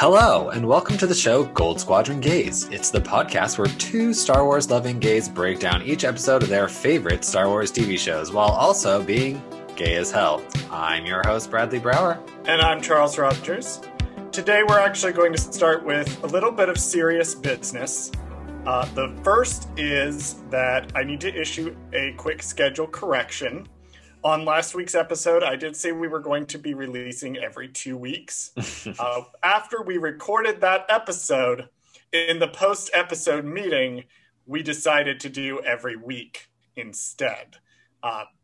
Hello, and welcome to the show Goldsquadrongays. It's the podcast where two Star Wars-loving gays break down each episode of their favorite Star Wars TV shows, while also being gay as hell. I'm your host, Bradley Brower. And I'm Charles Rogers. Today we're actually going to start with a little bit of serious business. The first is that I need to issue a quick schedule correction. On last week's episode, I did say we were going to be releasing every 2 weeks. After we recorded that episode, in the post-episode meeting, we decided to do every week instead.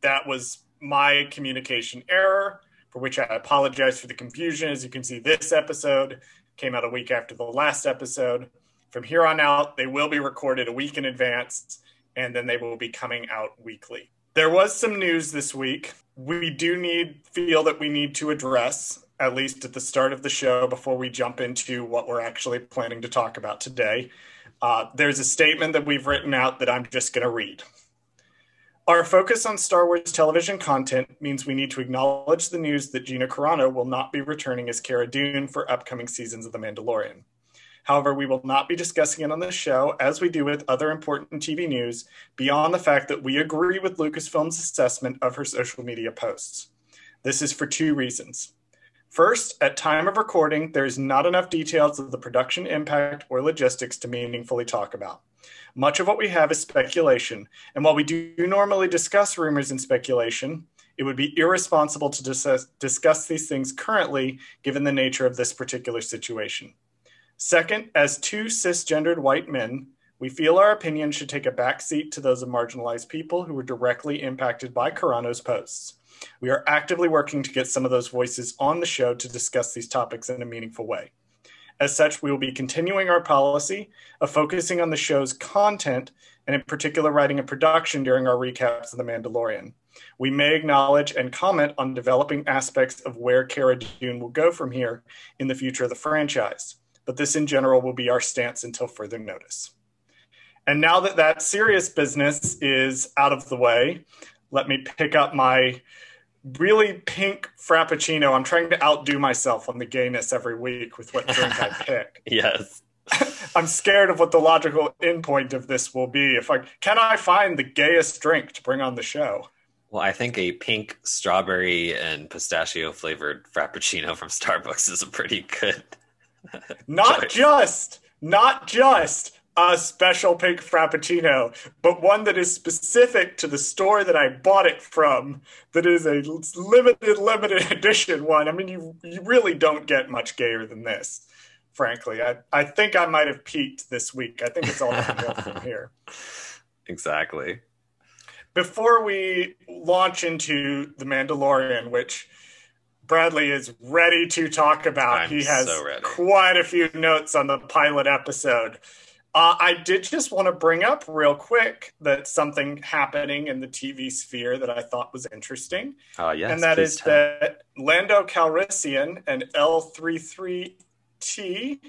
That was my communication error, for which I apologize for the confusion. As you can see, this episode came out a week after the last episode. From here on out, they will be recorded a week in advance, and then they will be coming out weekly. There was some news this week. We do feel that we need to address, at least at the start of the show, before we jump into what we're actually planning to talk about today. There's a statement that we've written out that I'm just going to read. Our focus on Star Wars television content means we need to acknowledge the news that Gina Carano will not be returning as Cara Dune for upcoming seasons of The Mandalorian. However, we will not be discussing it on this show, as we do with other important TV news, beyond the fact that we agree with Lucasfilm's assessment of her social media posts. This is for two reasons. First, at time of recording, there is not enough details of the production impact or logistics to meaningfully talk about. Much of what we have is speculation, and while we do normally discuss rumors and speculation, it would be irresponsible to discuss these things currently, given the nature of this particular situation. Second, as two cisgendered white men, we feel our opinion should take a backseat to those of marginalized people who were directly impacted by Carano's posts. We are actively working to get some of those voices on the show to discuss these topics in a meaningful way. As such, we will be continuing our policy of focusing on the show's content, and in particular writing and production during our recaps of The Mandalorian. We may acknowledge and comment on developing aspects of where Cara Dune will go from here in the future of the franchise. But this in general will be our stance until further notice. And now that that serious business is out of the way, let me pick up my really pink Frappuccino. I'm trying to outdo myself on the gayness every week with what drink I pick. Yes. I'm scared of what the logical endpoint of this will be. Can I find the gayest drink to bring on the show? Well, I think a pink strawberry and pistachio flavored Frappuccino from Starbucks is a pretty good Not just a special pink Frappuccino, but one that is specific to the store that I bought it from, that is a limited edition one. I mean, you really don't get much gayer than this, frankly. I think I might have peaked this week. I think it's all downhill from here. Exactly. Before we launch into The Mandalorian, which Bradley is ready to talk about. He has quite a few notes on the pilot episode. I did just want to bring up real quick that something happening in the TV sphere that I thought was interesting. Yes, and that is that Lando Calrissian and L33T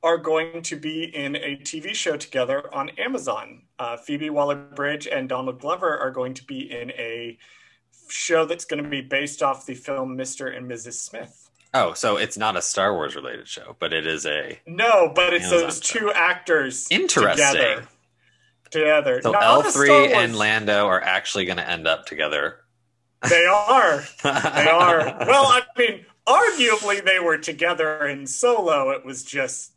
are going to be in a TV show together on Amazon. Phoebe Waller-Bridge and Donald Glover are going to be in a show that's going to be based off the film Mr. and Mrs. Smith. Oh, so it's not a Star Wars related show, but it is a... No, but it's Amazon those two actors Interesting. Together. So Not L3 and Lando are actually going to end up together. They are. They are. Well, I mean, arguably they were together in Solo. It was just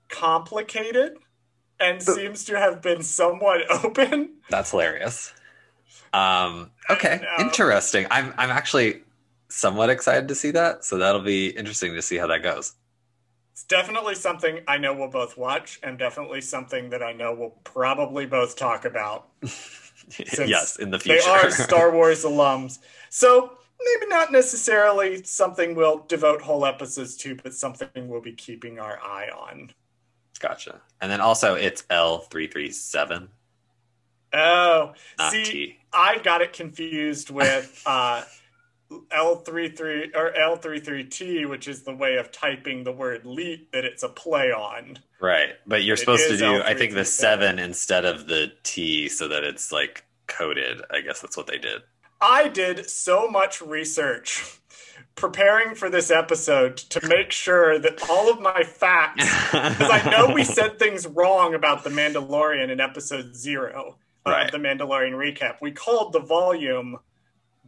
complicated and seems to have been somewhat open. That's hilarious. Okay, interesting. I'm actually somewhat excited to see that, so that'll be interesting to see how that goes. It's definitely something I know we'll both watch, and definitely something that I know we'll probably both talk about. Yes, in the future. They are Star Wars alums. So maybe not necessarily something we'll devote whole episodes to, but something we'll be keeping our eye on. Gotcha. And then also it's L337. Oh, not see, T. I got it confused with L33 or L33T, which is the way of typing the word leap that it's a play on. Right, but you're supposed to do, I think, the 7 instead of the T so that it's like coded. I guess that's what they did. I did so much research preparing for this episode to make sure that all of my facts, because I know we said things wrong about The Mandalorian in episode 0 of The Mandalorian recap. We called the volume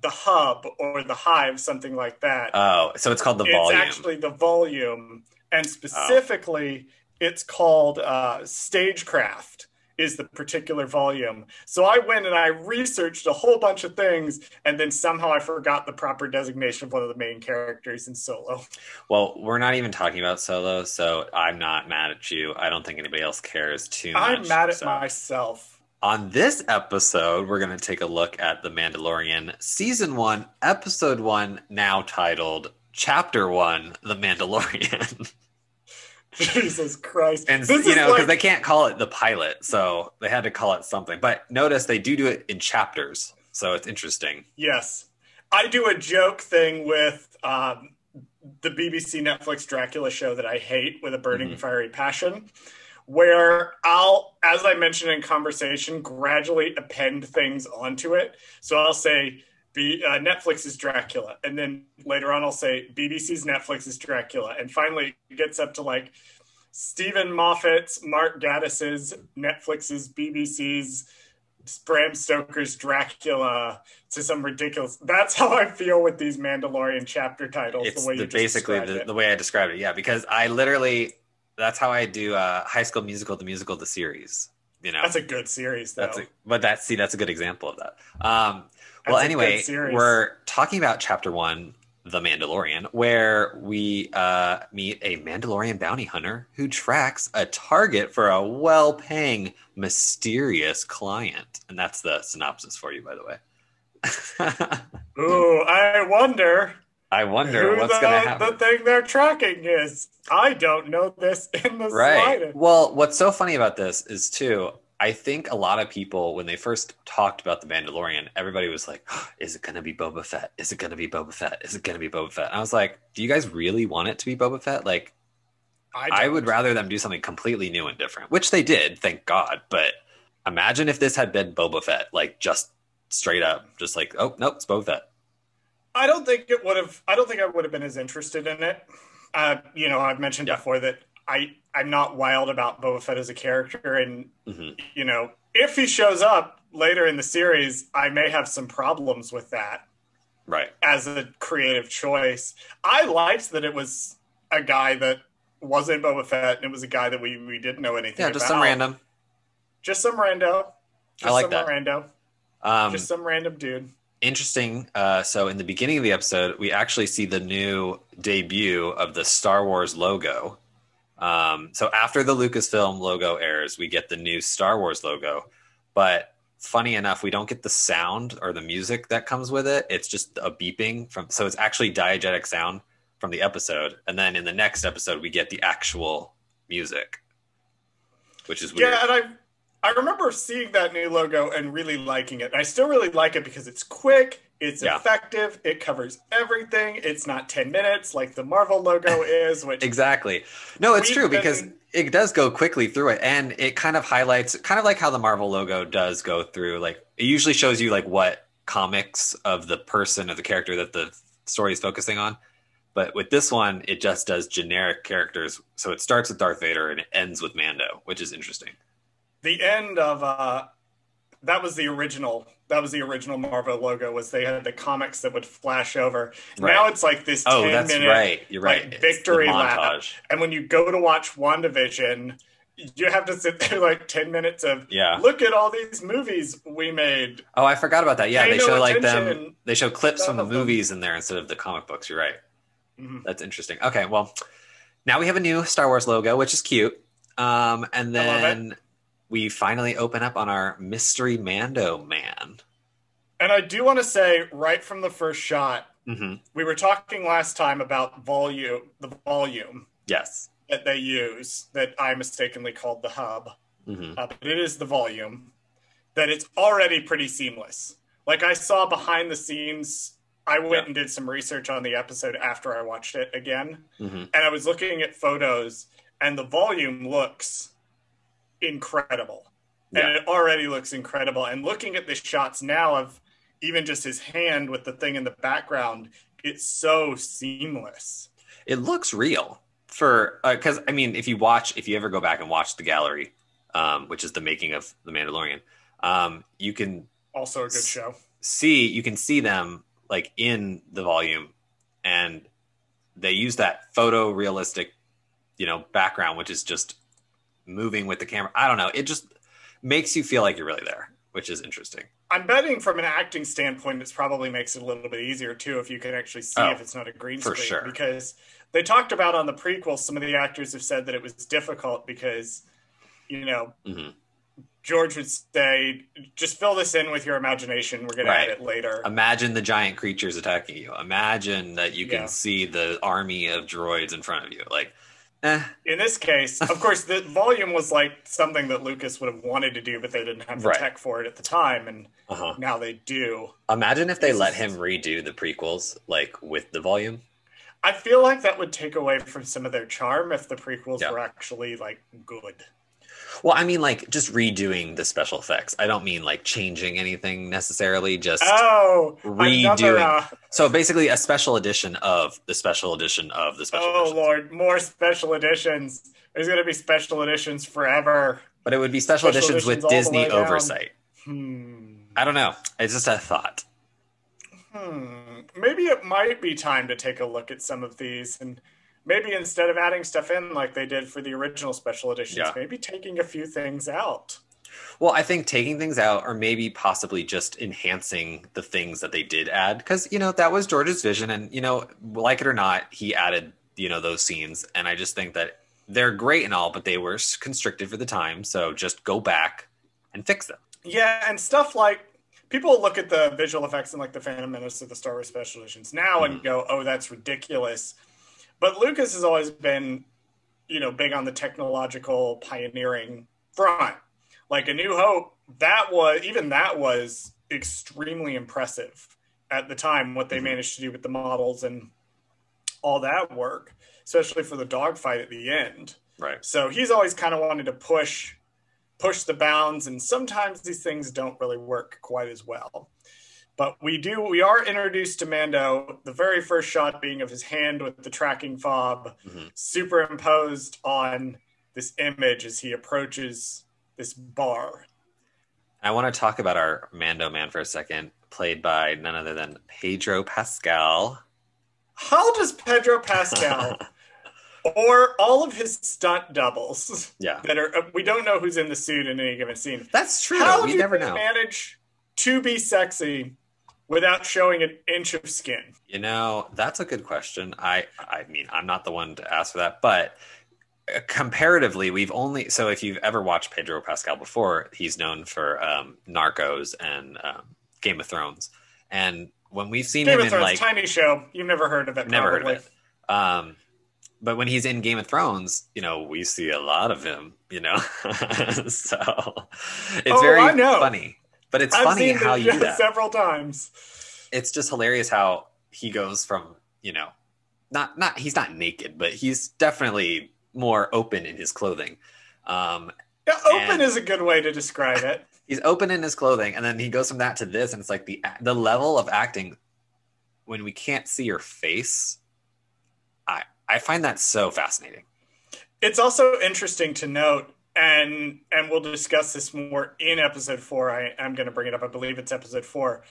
the hub or the hive, something like that. Oh, so it's called the volume. It's actually the volume, and specifically, it's called stagecraft is the particular volume. So I went and I researched a whole bunch of things, and then somehow I forgot the proper designation of one of the main characters in Solo. Well, we're not even talking about Solo, so I'm not mad at you. I don't think anybody else cares too much. I'm mad at myself. On this episode, we're going to take a look at The Mandalorian Season 1, Episode 1, now titled Chapter 1, The Mandalorian. Jesus Christ. And, because they can't call it the pilot, so they had to call it something. But notice they do it in chapters, so it's interesting. Yes. I do a joke thing with the BBC Netflix Dracula show that I hate with a burning fiery passion, where I'll, as I mentioned in conversation, gradually append things onto it. So I'll say Netflix's Dracula, and then later on I'll say BBC's Netflix's Dracula, and finally it gets up to like Stephen Moffat's, Mark Gaddis's, Netflix's, BBC's, Bram Stoker's Dracula, to some ridiculous. That's how I feel with these Mandalorian chapter titles. It's the way you basically the way I described it. Yeah, because I literally, that's how I do High School Musical, the series. That's a good series, though. That's a good example of that. Well, anyway, we're talking about Chapter 1, The Mandalorian, where we meet a Mandalorian bounty hunter who tracks a target for a well-paying, mysterious client. And that's the synopsis for you, by the way. Ooh, I wonder what's going to happen. The thing they're tracking is. I don't know this in the slightest. Well, what's so funny about this is, too, I think a lot of people, when they first talked about The Mandalorian, everybody was like, is it going to be Boba Fett? Is it going to be Boba Fett? Is it going to be Boba Fett? And I was like, do you guys really want it to be Boba Fett? Like, I would rather them do something completely new and different, which they did, thank God. But imagine if this had been Boba Fett, like just straight up, just like, oh, nope, it's Boba Fett. I don't think I would have been as interested in it. I've mentioned before that I'm not wild about Boba Fett as a character, and if he shows up later in the series, I may have some problems with that. Right. As a creative choice, I liked that it was a guy that wasn't Boba Fett, and it was a guy that we didn't know anything about. Yeah, just some random. Just some rando. I like that. Just some random dude. Interesting. So in the beginning of the episode, we actually see the new debut of the Star Wars logo. So after the Lucasfilm logo airs, we get the new Star Wars logo. But funny enough, we don't get the sound or the music that comes with it. It's just a beeping so it's actually diegetic sound from the episode. And then in the next episode, we get the actual music, which is weird. Yeah, and I remember seeing that new logo and really liking it. I still really like it because it's quick, it's effective, it covers everything. It's not 10 minutes like the Marvel logo is. Which exactly. No, it's true because it does go quickly through it, and it kind of highlights, kind of like how the Marvel logo does go through. Like it usually shows you like what comics of the person or the character that the story is focusing on. But with this one, it just does generic characters. So it starts with Darth Vader and it ends with Mando, which is interesting. The end of that was the original Marvel logo, was they had the comics that would flash over. Right. Now it's like this 10-minute right. You're right. Like, victory lap. And when you go to watch WandaVision, you have to sit there like 10 minutes of look at all these movies we made. Oh, I forgot about that. Yeah, they show they show clips from the movies in there instead of the comic books. You're right. Mm-hmm. That's interesting. Okay, well, now we have a new Star Wars logo, which is cute. And then we finally open up on our mystery Mando man. And I do want to say, right from the first shot, we were talking last time about the volume. Yes. That they use, that I mistakenly called the hub. But it is the volume. That it's already pretty seamless. Like I saw behind the scenes, I went and did some research on the episode after I watched it again. And I was looking at photos, and the volume looks incredible. And it already looks incredible. And looking at the shots now of even just his hand with the thing in the background, it's so seamless. It looks real for because I mean, if you ever go back and watch the gallery, which is the making of the Mandalorian, you can also a good show. You can see them like in the volume, and they use that photorealistic, background, which is just moving with the camera. I don't know. It just makes you feel like you're really there, which is interesting. I'm betting from an acting standpoint, it probably makes it a little bit easier too if you can actually see if it's not a green screen. For sure. Because they talked about on the prequel, some of the actors have said that it was difficult because, George would say, just fill this in with your imagination. We're going to add it later. Imagine the giant creatures attacking you. Imagine that you can see the army of droids in front of you. In this case, of course, the volume was like something that Lucas would have wanted to do, but they didn't have the tech for it at the time, and now they do. Imagine if they let him redo the prequels, with the volume. I feel like that would take away from some of their charm if the prequels were actually, good. Well, I mean, just redoing the special effects. I don't mean, changing anything necessarily, just redoing. So basically a special edition of the special edition of the special edition. Oh, Lord, more special editions. There's going to be special editions forever. But it would be special editions with Disney oversight. I don't know. It's just a thought. Maybe it might be time to take a look at some of these, and maybe instead of adding stuff in like they did for the original special editions, maybe taking a few things out. Well, I think taking things out, or maybe possibly just enhancing the things that they did add, because, that was George's vision, and, like it or not, he added, those scenes, and I just think that they're great and all, but they were constricted for the time, so just go back and fix them. Yeah, and stuff like, people look at the visual effects in, the Phantom Menace or the Star Wars special editions now and go, oh, that's ridiculous. But Lucas has always been, big on the technological pioneering front. A New Hope, that was extremely impressive at the time, what they managed to do with the models and all that work, especially for the dogfight at the end. Right. So he's always kind of wanted to push the bounds, and sometimes these things don't really work quite as well. But we are introduced to Mando, the very first shot being of his hand with the tracking fob superimposed on this image as he approaches this bar. I want to talk about our Mando man for a second, played by none other than Pedro Pascal. How does Pedro Pascal or all of his stunt doubles that are, we don't know who's in the suit in any given scene. That's true. We never know. Manage to be sexy without showing an inch of skin? That's a good question. I mean, I'm not the one to ask for that, but comparatively, if you've ever watched Pedro Pascal before, he's known for Narcos and Game of Thrones. And when we've seen him in tiny show, you've never heard of it. Never heard of it. But when he's in Game of Thrones, we see a lot of him, so it's very funny. But it's funny how you do that several times. It's just hilarious how he goes from, he's not naked, but he's definitely more open in his clothing. Open is a good way to describe it. He's open in his clothing, and then he goes from that to this, and it's like the level of acting when we can't see your face. I find that so fascinating. It's also interesting to note, and we'll discuss this more in episode 4. I'm going to bring it up. I believe it's episode 4.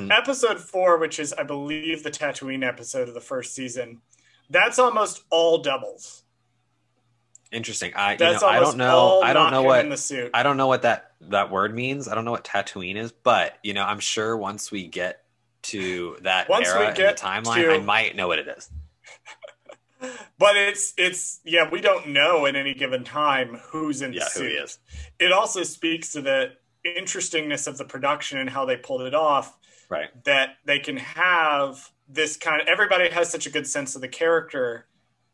Episode 4, which is, I believe, the Tatooine episode of the first season. That's almost all doubles. Interesting. I don't know. I don't know what that word means. I don't know what Tatooine is, but I'm sure once we get to that era in the timeline, I might know what it is. But it's we don't know at any given time who's in the suit. Who he is. It also speaks to the interestingness of the production and how they pulled it off. Right. That they can have this kind of, everybody has such a good sense of the character,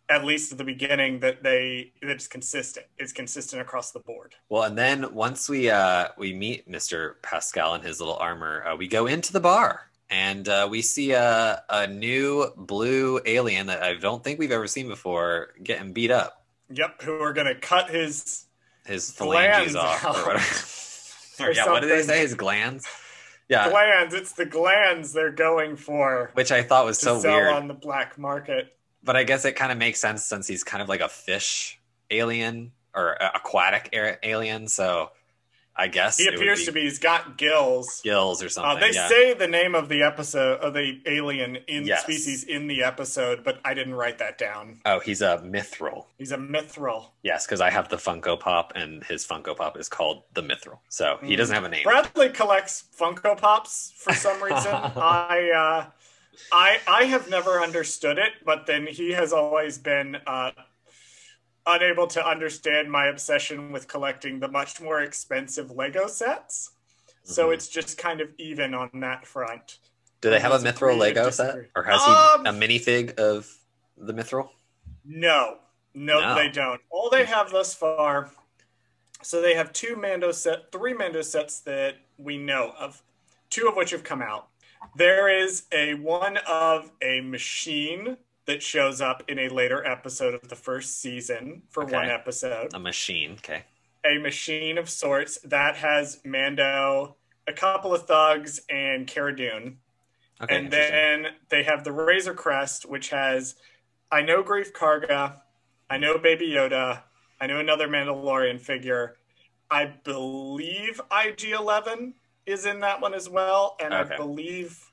at least at the beginning, that it's consistent. It's consistent across the board. Well, and then once we meet Mr. Pascal in his little armor, we go into the bar. And we see a new blue alien that I don't think we've ever seen before getting beat up. Yep, who are going to cut his phalanges off. Or whatever. What did they say? His glands? Yeah. Glands. It's the glands they're going for. Which I thought was to so sell weird. on the black market. But I guess it kind of makes sense since he's kind of like a fish alien or aquatic alien. So I guess he appears to be. He's got gills. Gills or something. They say the name of the episode of the alien species in the episode, but I didn't write that down. Oh, he's a Mithril. He's a Mithril. Yes, because I have the Funko Pop, and his Funko Pop is called the Mithril. So he doesn't have a name. Bradley collects Funko Pops for some reason. I have never understood it, but then he has always been unable to understand my obsession with collecting the much more expensive Lego sets. So it's just kind of even on that front. Do they have a Mithril Lego set? Or has he a minifig of the Mithril? No, they don't. All they have thus far, so they have three Mando sets that we know of, two of which have come out. There is one of a machine that shows up in a later episode of the first season for one episode. A machine, okay. A machine of sorts that has Mando, a couple of thugs, and Cara Dune. Okay, and then they have the Razor Crest, which has, I know Grief Karga, I know Baby Yoda, I know another Mandalorian figure. I believe IG-11 is in that one as well, and I believe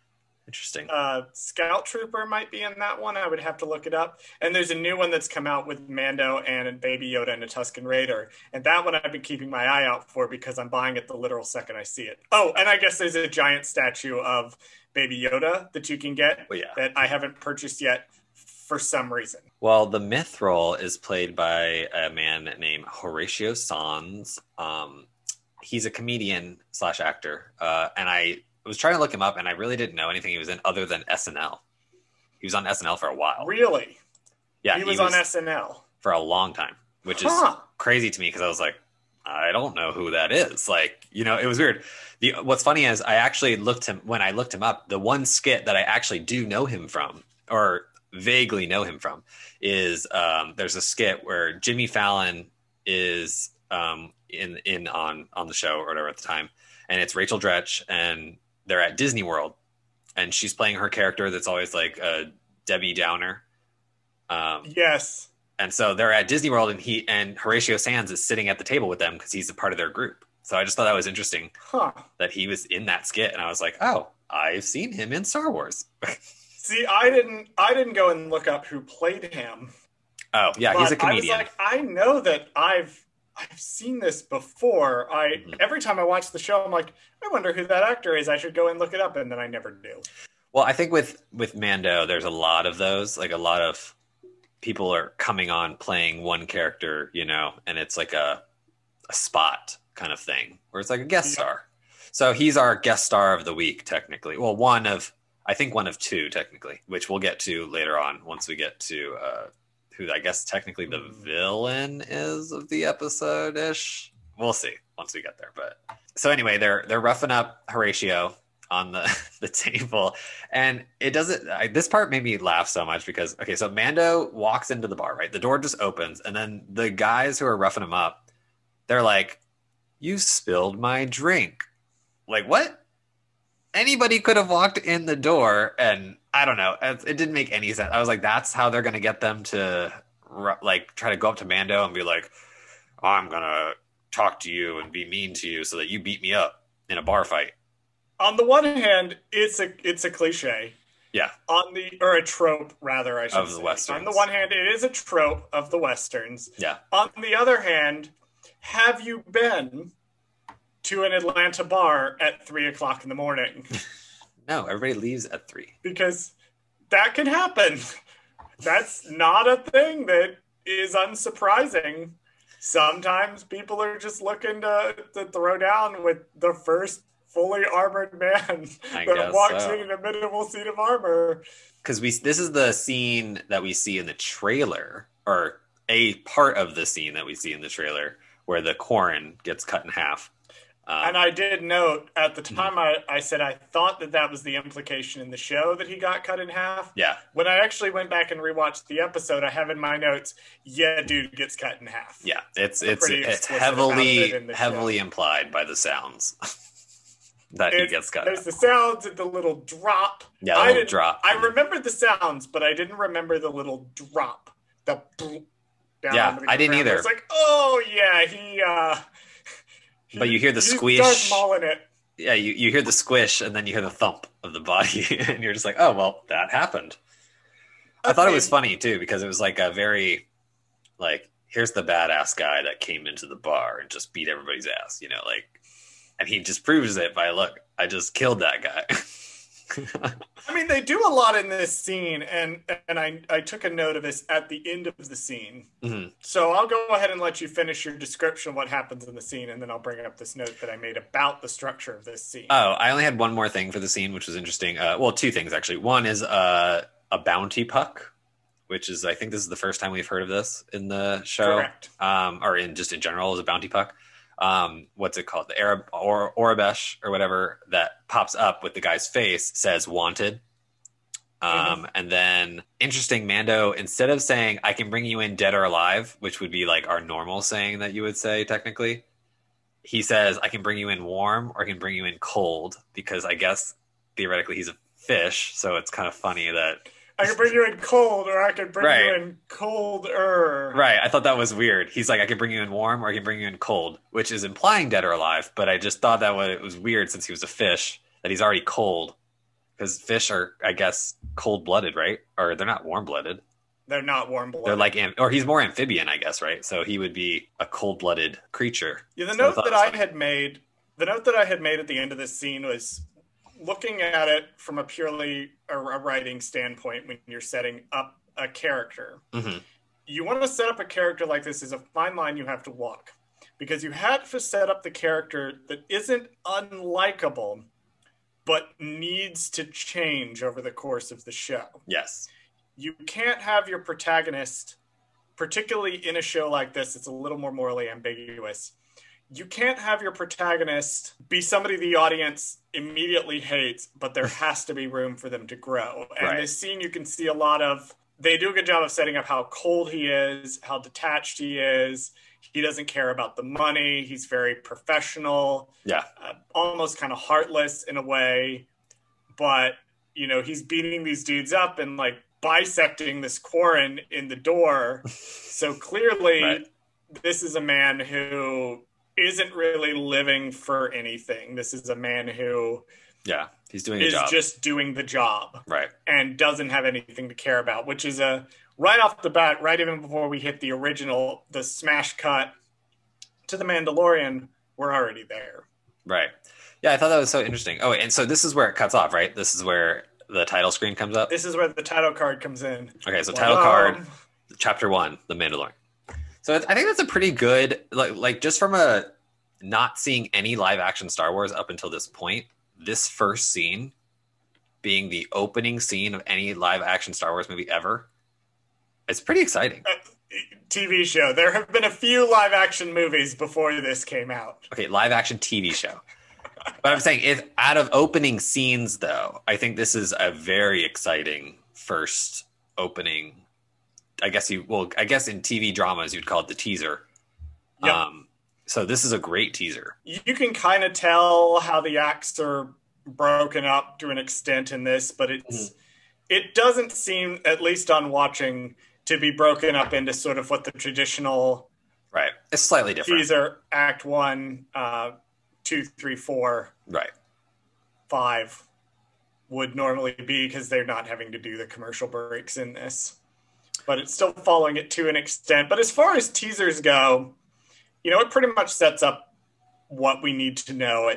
interesting. Scout Trooper might be in that one. I would have to look it up. And there's a new one that's come out with Mando and Baby Yoda and a Tusken Raider. And that one I've been keeping my eye out for because I'm buying it the literal second I see it. Oh, and I guess there's a giant statue of Baby Yoda that you can get that I haven't purchased yet for some reason. Well, the Mithril is played by a man named Horatio Sanz. He's a comedian / actor. And I was trying to look him up, and I really didn't know anything he was in other than SNL. He was on SNL for a while. Really? Yeah, he was on SNL for a long time, which is crazy to me because I was like, I don't know who that is. Like, it was weird. What's funny is when I looked him up, the one skit that I actually do know him from, or vaguely know him from, is there's a skit where Jimmy Fallon is on the show or whatever at the time, and it's Rachel Dretch, and they're at Disney World, and she's playing her character that's always like a Debbie Downer. Yes. And so they're at Disney World, and Horatio Sanz is sitting at the table with them because he's a part of their group. So I just thought that was interesting that he was in that skit, and I was like, oh, I've seen him in Star Wars. See, I didn't go and look up who played him. Oh yeah, he's a comedian. I was like, I know that I've seen this before. Every time I watch the show, I'm like, I wonder who that actor is. I should go and look it up, and then I never do. Well, I think with Mando, there's a lot of those. Like a lot of people are coming on playing one character, and it's like a spot kind of thing, where it's like a guest star. So he's our guest star of the week, technically. Well, one of two, technically, which we'll get to later on once we get to who I guess technically the villain is of the episode-ish. We'll see once we get there. But so anyway, they're roughing up Horatio on the table, and it doesn't. This part made me laugh so much because so Mando walks into the bar, right? The door just opens, and then the guys who are roughing him up, they're like, "You spilled my drink." Like, what? Anybody could have walked in the door, and I don't know. It didn't make any sense. I was like, that's how they're going to get them to like try to go up to Mando and be like, I'm going to talk to you and be mean to you so that you beat me up in a bar fight. On the one hand, it's a cliche. Yeah. Or a trope, rather, I should say. Of the Westerns. On the one hand, it is a trope of the Westerns. Yeah. On the other hand, have you been to an Atlanta bar at 3:00 in the morning? No, everybody leaves at 3. Because that can happen. That's not a thing that is unsurprising. Sometimes people are just looking to throw down with the first fully armored man that walks in a minimal suit of armor. Because this is the scene that we see in the trailer, or a part of the scene that we see in the trailer, where the Quarren gets cut in half. And I did note at the time I said I thought that was the implication in the show that he got cut in half. Yeah. When I actually went back and rewatched the episode, I have in my notes, dude gets cut in half. Yeah, it's heavily implied by the sounds. that he gets cut There's out. the sounds and the little drop. Yeah, the little drop. I remembered the sounds, but I didn't remember the little drop. The down Yeah, I didn't either. It's like, oh yeah, but you hear the squish. Darth Maulin it. Yeah, you hear the squish, and then you hear the thump of the body, and you're just like, oh, well, that happened. I thought it was funny, too, because it was like a very, like, here's the badass guy that came into the bar and just beat everybody's ass, you know, like, and he just proves it by, look, I just killed that guy. I mean, they do a lot in this scene, and I took a note of this at the end of the scene. Mm-hmm. So I'll go ahead and let you finish your description of what happens in the scene, and then I'll bring up this note that I made about the structure of this scene. Oh, I only had one more thing for the scene, which was interesting. Well, two things, actually. One is a bounty puck, which is, I think this is the first time we've heard of this in the show. Correct. Or in general as a bounty puck. What's it called? The Arab or Orabesh or whatever that pops up with the guy's face says wanted. And then interesting, Mando, instead of saying I can bring you in dead or alive, which would be like our normal saying that you would say technically, he says I can bring you in warm or I can bring you in cold, because I guess theoretically he's a fish, so it's kind of funny that I can bring you in cold, or I can bring you in colder. Right. I thought that was weird. He's like, I can bring you in warm or I can bring you in cold, which is implying dead or alive. But I just thought that it was weird since he was a fish, that he's already cold. Because fish are, I guess, cold-blooded, right? Or they're not warm-blooded. They're not warm-blooded. They're like, or he's more amphibian, I guess, right? So he would be a cold-blooded creature. Yeah, the note that I had made at the end of this scene was looking at it from a purely a writing standpoint. When you're setting up a character, you want to set up a character like this is a fine line you have to walk, because you have to set up the character that isn't unlikable but needs to change over the course of the show. Yes. You can't have your protagonist, particularly in a show like this, it's a little more morally ambiguous. You can't have your protagonist be somebody the audience immediately hates, but there has to be room for them to grow. And this scene, you can see a lot of, they do a good job of setting up how cold he is, how detached he is. He doesn't care about the money. He's very professional. Yeah. Almost kind of heartless in a way. But, you know, he's beating these dudes up and like bisecting this Quarren in the door. So clearly this is a man who isn't really living for anything. This is a man who he's doing a job. Is just doing the job. Right. And doesn't have anything to care about, which is right off the bat, right even before we hit the smash cut to the Mandalorian, we're already there. Right. Yeah, I thought that was so interesting. Oh, and so this is where it cuts off, right? This is where the title screen comes up? This is where the title card comes in. Okay, so title card, Chapter 1, The Mandalorian. So I think that's a pretty good, like just from a not seeing any live action Star Wars up until this point, this first scene being the opening scene of any live action Star Wars movie ever, it's pretty exciting. TV show. There have been a few live action movies before this came out. Okay, live action TV show. But I'm saying, if out of opening scenes, though, I think this is a very exciting first opening. I guess in TV dramas you'd call it the teaser. Yep. So this is a great teaser. You can kind of tell how the acts are broken up to an extent in this, but it doesn't seem, at least on watching, to be broken up into sort of what the traditional It's slightly different. Teaser Act 1, 2, 3, 4, 5 would normally be, because they're not having to do the commercial breaks in this. But it's still following it to an extent. But as far as teasers go, you know, it pretty much sets up what we need to know.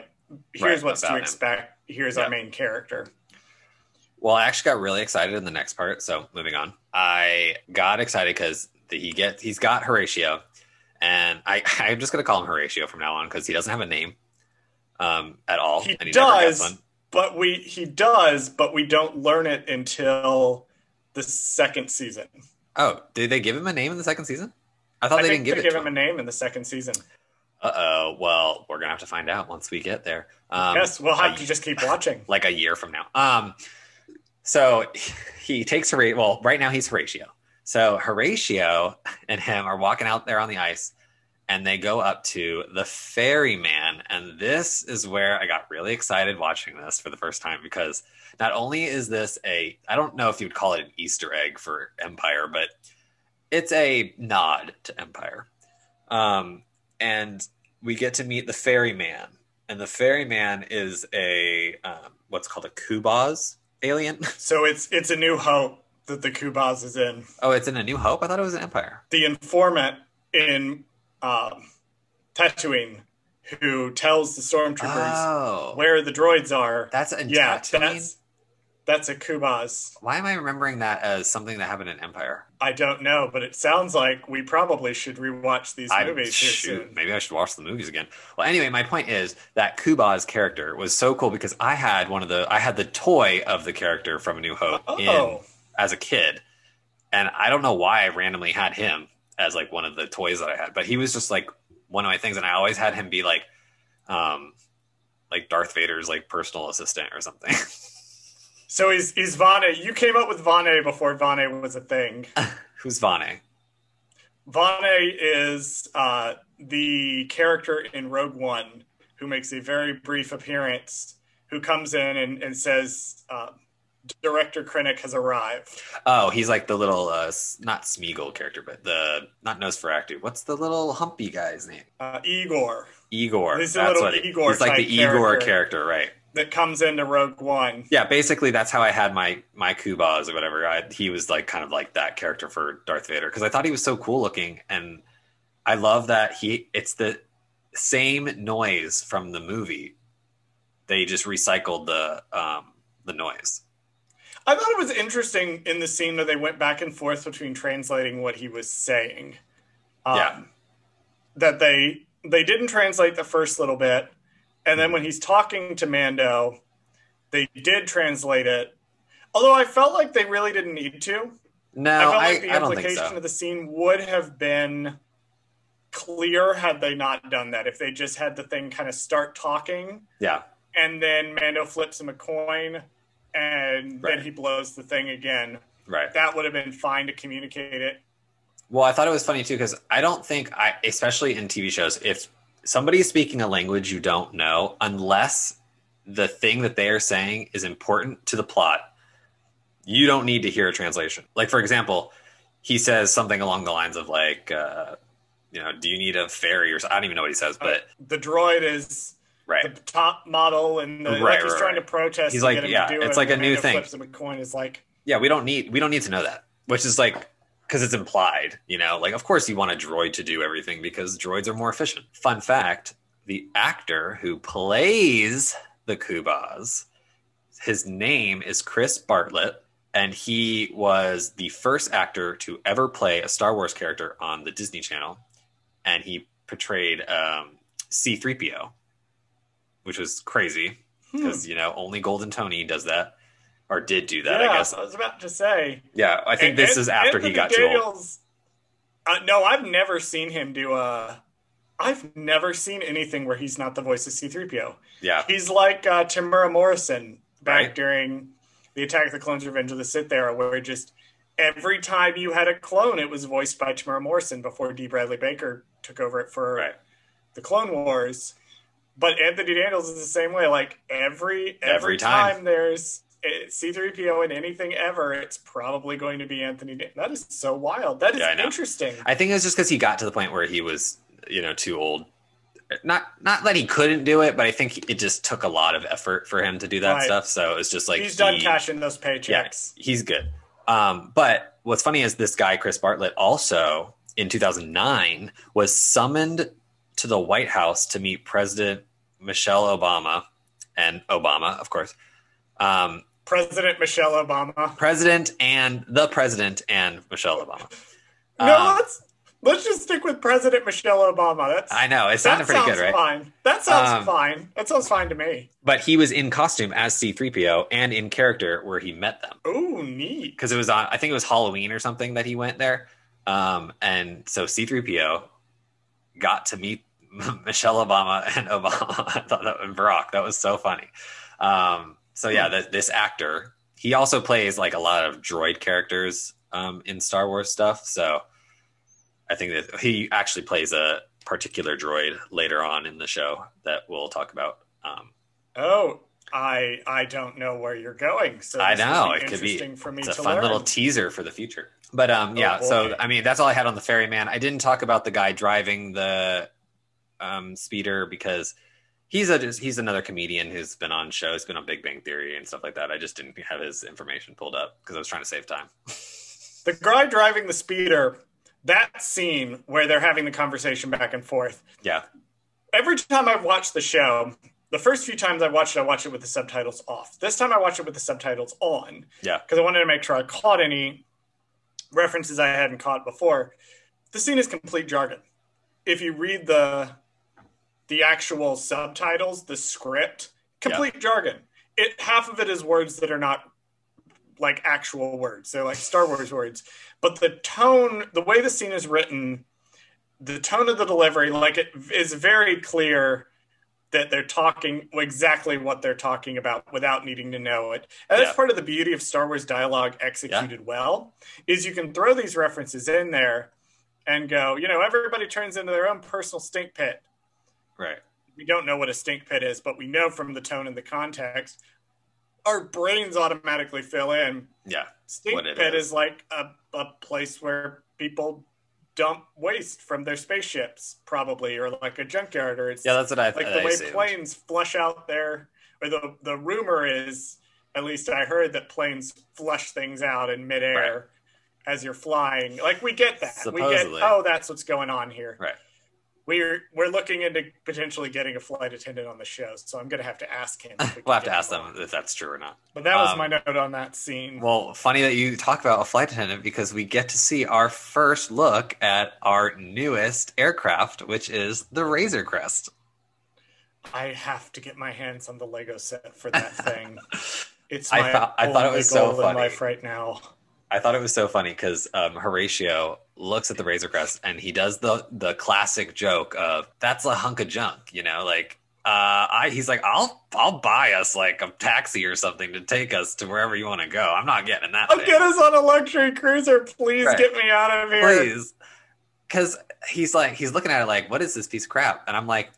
Here's what's to expect. Here's our main character. Well, I actually got really excited in the next part. So moving on, I got excited because he's got Horatio, and I'm just going to call him Horatio from now on because he doesn't have a name at all. He never does, gets one. but we don't learn it until the second season. Oh, did they give him a name in the second season? I thought they didn't give him a name in the second season. Uh-oh. Well, we're going to have to find out once we get there. Yes, we'll have to just keep watching. Like a year from now. So he takes Horatio. Well, right now he's Horatio. So Horatio and him are walking out there on the ice, and they go up to the ferryman. And this is where I got really excited watching this for the first time, because not only is this I don't know if you would call it an Easter egg for Empire, but it's a nod to Empire. And we get to meet the ferryman. And the ferryman is a what's called a Kubaz alien. So it's A New Hope that the Kubaz is in. Oh, it's in A New Hope? I thought it was an Empire. The informant in Tatooine who tells the stormtroopers where the droids are. That's in Tatooine? That's a Kubaz. Why am I remembering that as something that happened in Empire? I don't know, but it sounds like we probably should rewatch these movies here soon. Maybe I should watch the movies again. Well, anyway, my point is that Kubaz character was so cool because I had the toy of the character from A New Hope as a kid, and I don't know why I randomly had him as like one of the toys that I had, but he was just like one of my things, and I always had him be like Darth Vader's like personal assistant or something. So he's Vane. You came up with Vane before Vane was a thing. Who's Vane? Vane is the character in Rogue One who makes a very brief appearance, who comes in and says, Director Krennic has arrived. Oh, he's like the little, not Smeagol character, but not Nosferatu. What's the little humpy guy's name? Igor. Igor. He's a little Igor. He's like the Igor character, right? That comes into Rogue One. Yeah, basically that's how I had my Kubaz or whatever. He was like kind of like that character for Darth Vader, because I thought he was so cool looking, and I love that it's the same noise from the movie. They just recycled the noise. I thought it was interesting in the scene that they went back and forth between translating what he was saying. That they didn't translate the first little bit. And then when he's talking to Mando, they did translate it. Although I felt like they really didn't need to. No, I felt like the I don't implication think so. of the scene would have been clear had they not done that. If they just had the thing kind of start talking. Yeah. And then Mando flips him a coin, and then he blows the thing again. Right. That would have been fine to communicate it. Well, I thought it was funny too, because I don't think especially in TV shows, if somebody's speaking a language you don't know, unless the thing that they are saying is important to the plot, you don't need to hear a translation. Like, for example, he says something along the lines of like, do you need a ferry or something? I don't even know what he says, but the droid is the top model, and he's trying to protest. He's like, it's like a new thing. Flips him a coin. Is like, we don't need to know that, which is like, because it's implied, like, of course you want a droid to do everything because droids are more efficient. Fun fact, the actor who plays the Kubaz, his name is Chris Bartlett, and he was the first actor to ever play a Star Wars character on the Disney Channel, and he portrayed C-3PO, which was crazy, because, only Golden Tony does that. Or did do that, I guess. I was about to say. Yeah, I think this is after he got too old. No, I've never seen him do I've never seen anything where he's not the voice of C-3PO. Yeah. He's like Tamura Morrison back during the Attack of the Clones Revenge of the Sith era, where just every time you had a clone, it was voiced by Tamura Morrison before D. Bradley Baker took over it for the Clone Wars. But Anthony Daniels is the same way. Like, every time there's C-3PO in anything ever, it's probably going to be Anthony Daniels. That is so wild. That is interesting. I think it's just because he got to the point where he was, too old. Not that he couldn't do it, but I think it just took a lot of effort for him to do that stuff. So it's just like he's done cashing those paychecks. Yeah, he's good. But what's funny is this guy, Chris Bartlett, also in 2009 was summoned to the White House to meet President Michelle Obama, and Obama, of course. President Michelle Obama. President and Michelle Obama. No, let's just stick with President Michelle Obama. I know, it sounded pretty good, right? Fine. That sounds fine. That sounds fine to me. But he was in costume as C-3PO and in character where he met them. Oh, neat. Because it was I think it was Halloween or something that he went there. And so C-3PO got to meet Michelle Obama and Obama and Barack. That was so funny. So yeah, this actor, he also plays like a lot of droid characters in Star Wars stuff. So I think that he actually plays particular droid later on in the show that we'll talk about. I don't know where you're going, so I this know will be it could be. interesting for me It's a to fun learn. little teaser for the future. But yeah, boy. so I mean, that's all I had on the ferryman. I didn't talk about the guy driving the speeder because he's another comedian who's been on shows, been on Big Bang Theory and stuff like that. I just didn't have his information pulled up because I was trying to save time. The guy driving the speeder, that scene where they're having the conversation back and forth. Yeah. Every time I've watched the show, the first few times I watched it with the subtitles off. This time I watched it with the subtitles on. Yeah. Because I wanted to make sure I caught any references I hadn't caught before. The scene is complete jargon. If you read the actual subtitles, the script, complete jargon. Half of it is words that are not like actual words. They're like Star Wars words. But the tone, the way the scene is written, the tone of the delivery, like it is very clear that they're talking exactly what they're talking about without needing to know it. And that's part of the beauty of Star Wars dialogue executed well, is you can throw these references in there and go, everybody turns into their own personal stink pit. Right. We don't know what a stink pit is, but we know from the tone and the context, our brains automatically fill in. Yeah. Stink pit is like a place where people dump waste from their spaceships, probably, or like a junkyard, or it's that's what I like the way planes flush out their, or the rumor is, at least I heard, that planes flush things out in midair as you're flying. Like we get that. Supposedly. We get, that's what's going on here. Right. We're looking into potentially getting a flight attendant on the show, so I'm going to have to ask him. We'll have to ask them if that's true or not. But that was my note on that scene. Well, funny that you talk about a flight attendant because we get to see our first look at our newest aircraft, which is the Razor Crest. I have to get my hands on the Lego set for that thing. It's I thought it was so funny in life right now. I thought it was so funny because Horatio looks at the Razor Crest and he does the classic joke of, that's a hunk of junk, he's like, I'll buy us like a taxi or something to take us to wherever you want to go. I'm not getting in that thing. Get us on a luxury cruiser, please. Get me out of here, please. Because he's looking at it like, what is this piece of crap? And I'm like,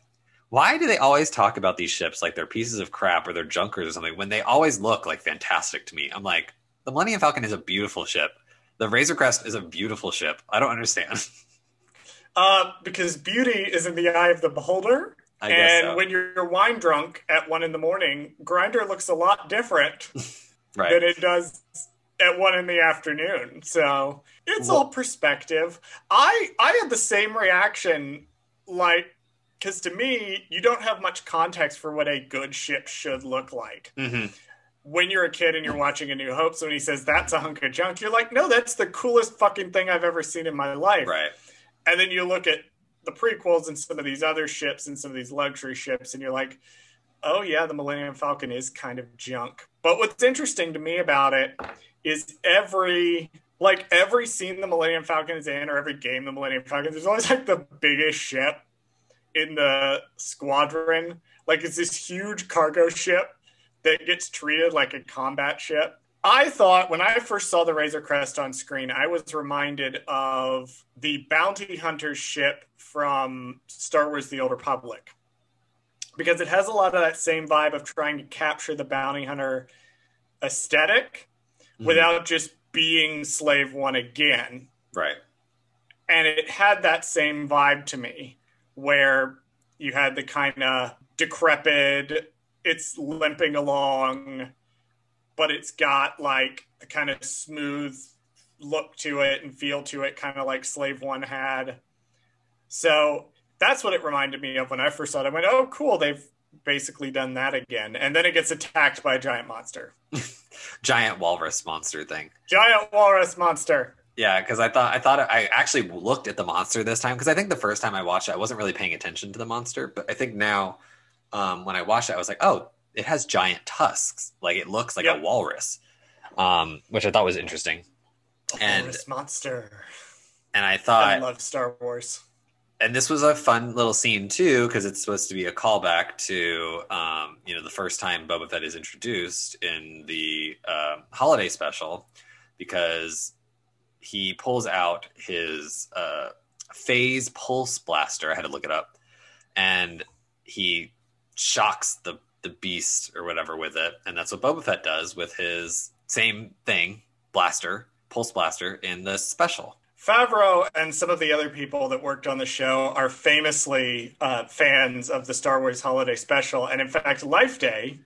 why do they always talk about these ships like they're pieces of crap or they're junkers or something when they always look like fantastic to me? I'm like, the Millennium Falcon is a beautiful ship. The Razor Crest is a beautiful ship. I don't understand. Because beauty is in the eye of the beholder. I guess so. When you're wine drunk at 1 a.m, Grinder looks a lot different than it does at 1 p.m. So it's all perspective. I had the same reaction, because to me, you don't have much context for what a good ship should look like. Mm-hmm. When you're a kid and you're watching A New Hope, so when he says, that's a hunk of junk, you're like, no, that's the coolest fucking thing I've ever seen in my life. Right. And then you look at the prequels and some of these other ships and some of these luxury ships, and you're like, oh yeah, the Millennium Falcon is kind of junk. But what's interesting to me about it is every scene the Millennium Falcon is in, or every game the Millennium Falcon, there's always like the biggest ship in the squadron. Like it's this huge cargo ship that gets treated like a combat ship. I thought when I first saw the Razor Crest on screen, I was reminded of the bounty hunter ship from Star Wars The Old Republic. Because it has a lot of that same vibe of trying to capture the bounty hunter aesthetic without just being Slave One again. Right. And it had that same vibe to me, where you had the kind of decrepit, it's limping along, but it's got like the kind of smooth look to it and feel to it, kind of like Slave One had. So that's what it reminded me of when I first saw it. I went, oh, cool, they've basically done that again. And then it gets attacked by a giant monster. Giant walrus monster thing. Giant walrus monster. Yeah, because I actually looked at the monster this time, because I think the first time I watched it, I wasn't really paying attention to the monster. But I think now, when I watched it, I was like, oh, it has giant tusks. Like, it looks like a walrus, which I thought was interesting. Walrus monster. And I thought, I love Star Wars. And this was a fun little scene, too, because it's supposed to be a callback to, the first time Boba Fett is introduced in the holiday special, because he pulls out his phase pulse blaster. I had to look it up. And he shocks the beast or whatever with it. And that's what Boba Fett does with his same thing, blaster, pulse blaster, in the special. Favreau and some of the other people that worked on the show are famously fans of the Star Wars Holiday Special. And in fact, Life Day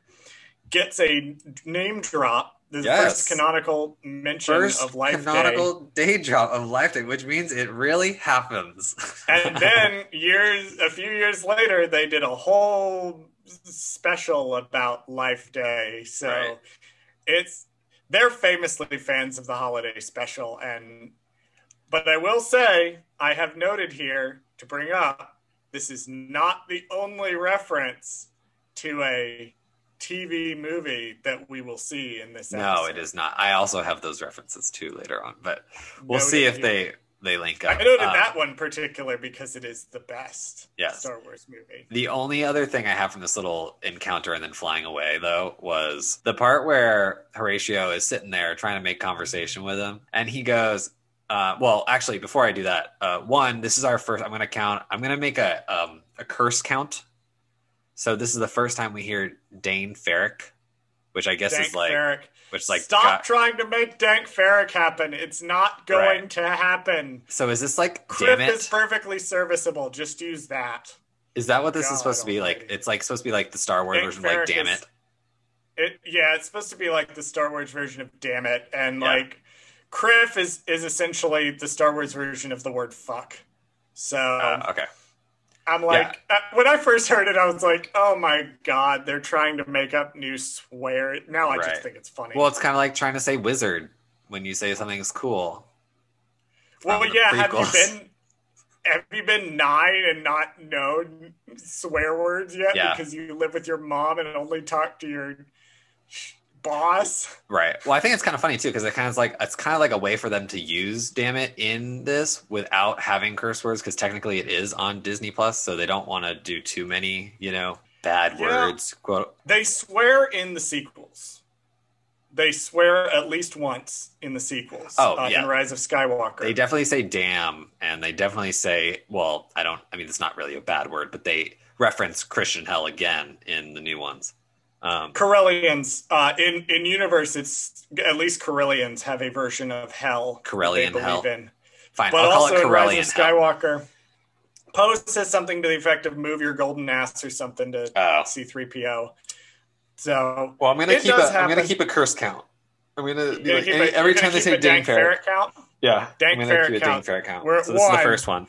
gets a name drop. The first canonical mention of Life Day. First canonical day drop of Life Day, which means it really happens. And then a few years later, they did a whole special about Life Day. So they're famously fans of the Holiday Special. But I will say, I have noted here to bring up, this is not the only reference to a TV movie that we will see in this episode. No, it is not. I also have those references too later on, but we'll see if they link up. I noted that one particular because it is the best Star Wars movie. The only other thing I have from this little encounter and then flying away, though, was the part where Horatio is sitting there trying to make conversation with him, and he goes, well, actually, before I do that, this is our first, I'm going to make a curse count. So this is the first time we hear Dane Farrick, which I guess is like... Farrick. Which is like... Stop trying to make Dank Farrick happen. It's not going to happen. So is this like, Criff is perfectly serviceable. Just use that. Is that what this is supposed to be like? It's like supposed to be like the Star Wars version of like, damn it. It's supposed to be like the Star Wars version of damn it. And like, Criff is essentially the Star Wars version of the word fuck. So... okay. I'm like, when I first heard it, I was like, oh my God, they're trying to make up new swear. Now I just think it's funny. Well, it's kind of like trying to say wizard when you say something's cool. Well, yeah, have you been 9 and not known swear words yet? Yeah. Because you live with your mom and only talk to your boss. Right. Well, I think it's kind of funny too, because it's kind of like a way for them to use damn it in this without having curse words, because technically it is on Disney Plus, so they don't want to do too many, bad words. Quote. They swear in the sequels. They swear at least once in the sequels. In Rise of Skywalker. They definitely say damn, and they definitely say, it's not really a bad word, but they reference Christian hell again in the new ones. Corellians in universe, it's at least Corellians have a version of hell. Corellian hell. Fine, but I'll call it Corellian Rise of Skywalker, Poe says something to the effect of "move your golden ass" or something to C-3PO. So, well, I'm gonna keep a curse count. I'm gonna every time they say Dane Farrick count. Yeah, I'm gonna keep a Dane Farrick count. So this is the first one.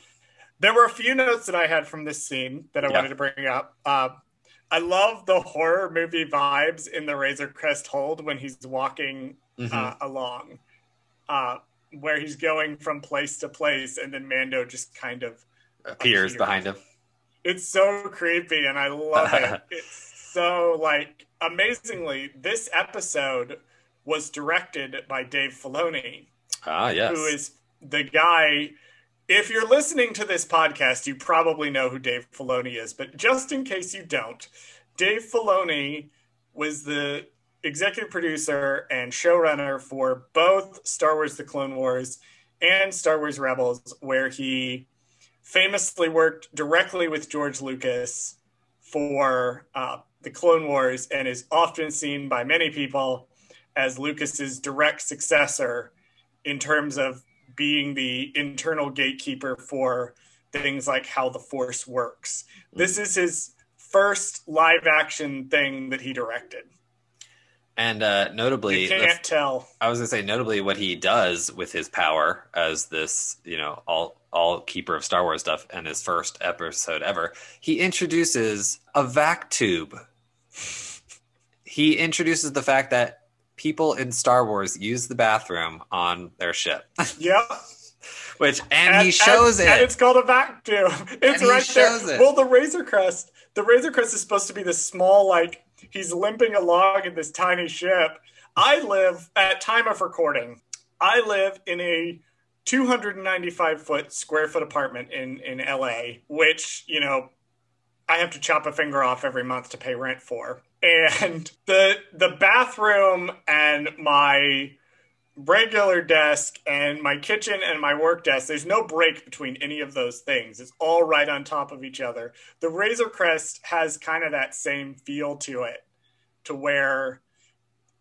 There were a few notes that I had from this scene that I wanted to bring up. I love the horror movie vibes in the Razor Crest hold when he's walking along, where he's going from place to place, and then Mando just kind of appears behind him. It's so creepy, and I love it. It's so, amazingly, this episode was directed by Dave Filoni. Yes. Who is the guy... If you're listening to this podcast, you probably know who Dave Filoni is, but just in case you don't, Dave Filoni was the executive producer and showrunner for both Star Wars The Clone Wars and Star Wars Rebels, where he famously worked directly with George Lucas for The Clone Wars and is often seen by many people as Lucas's direct successor in terms of being the internal gatekeeper for things like how the Force works. This is his first live action thing that he directed. And notably, you can't tell. I was going to say, notably, what he does with his power as this, all keeper of Star Wars stuff and his first episode ever, he introduces a vac tube. He introduces the fact that people in Star Wars use the bathroom on their ship. Yep. He shows it. And it's called a vac tube. It's right there. Well, the Razor Crest is supposed to be this small, he's limping along in this tiny ship. At time of recording, I live in a 295 square foot apartment in LA, which, I have to chop a finger off every month to pay rent for. And the bathroom and my regular desk and my kitchen and my work desk. There's no break between any of those things. It's all right on top of each other. The Razor Crest has kind of that same feel to it, to where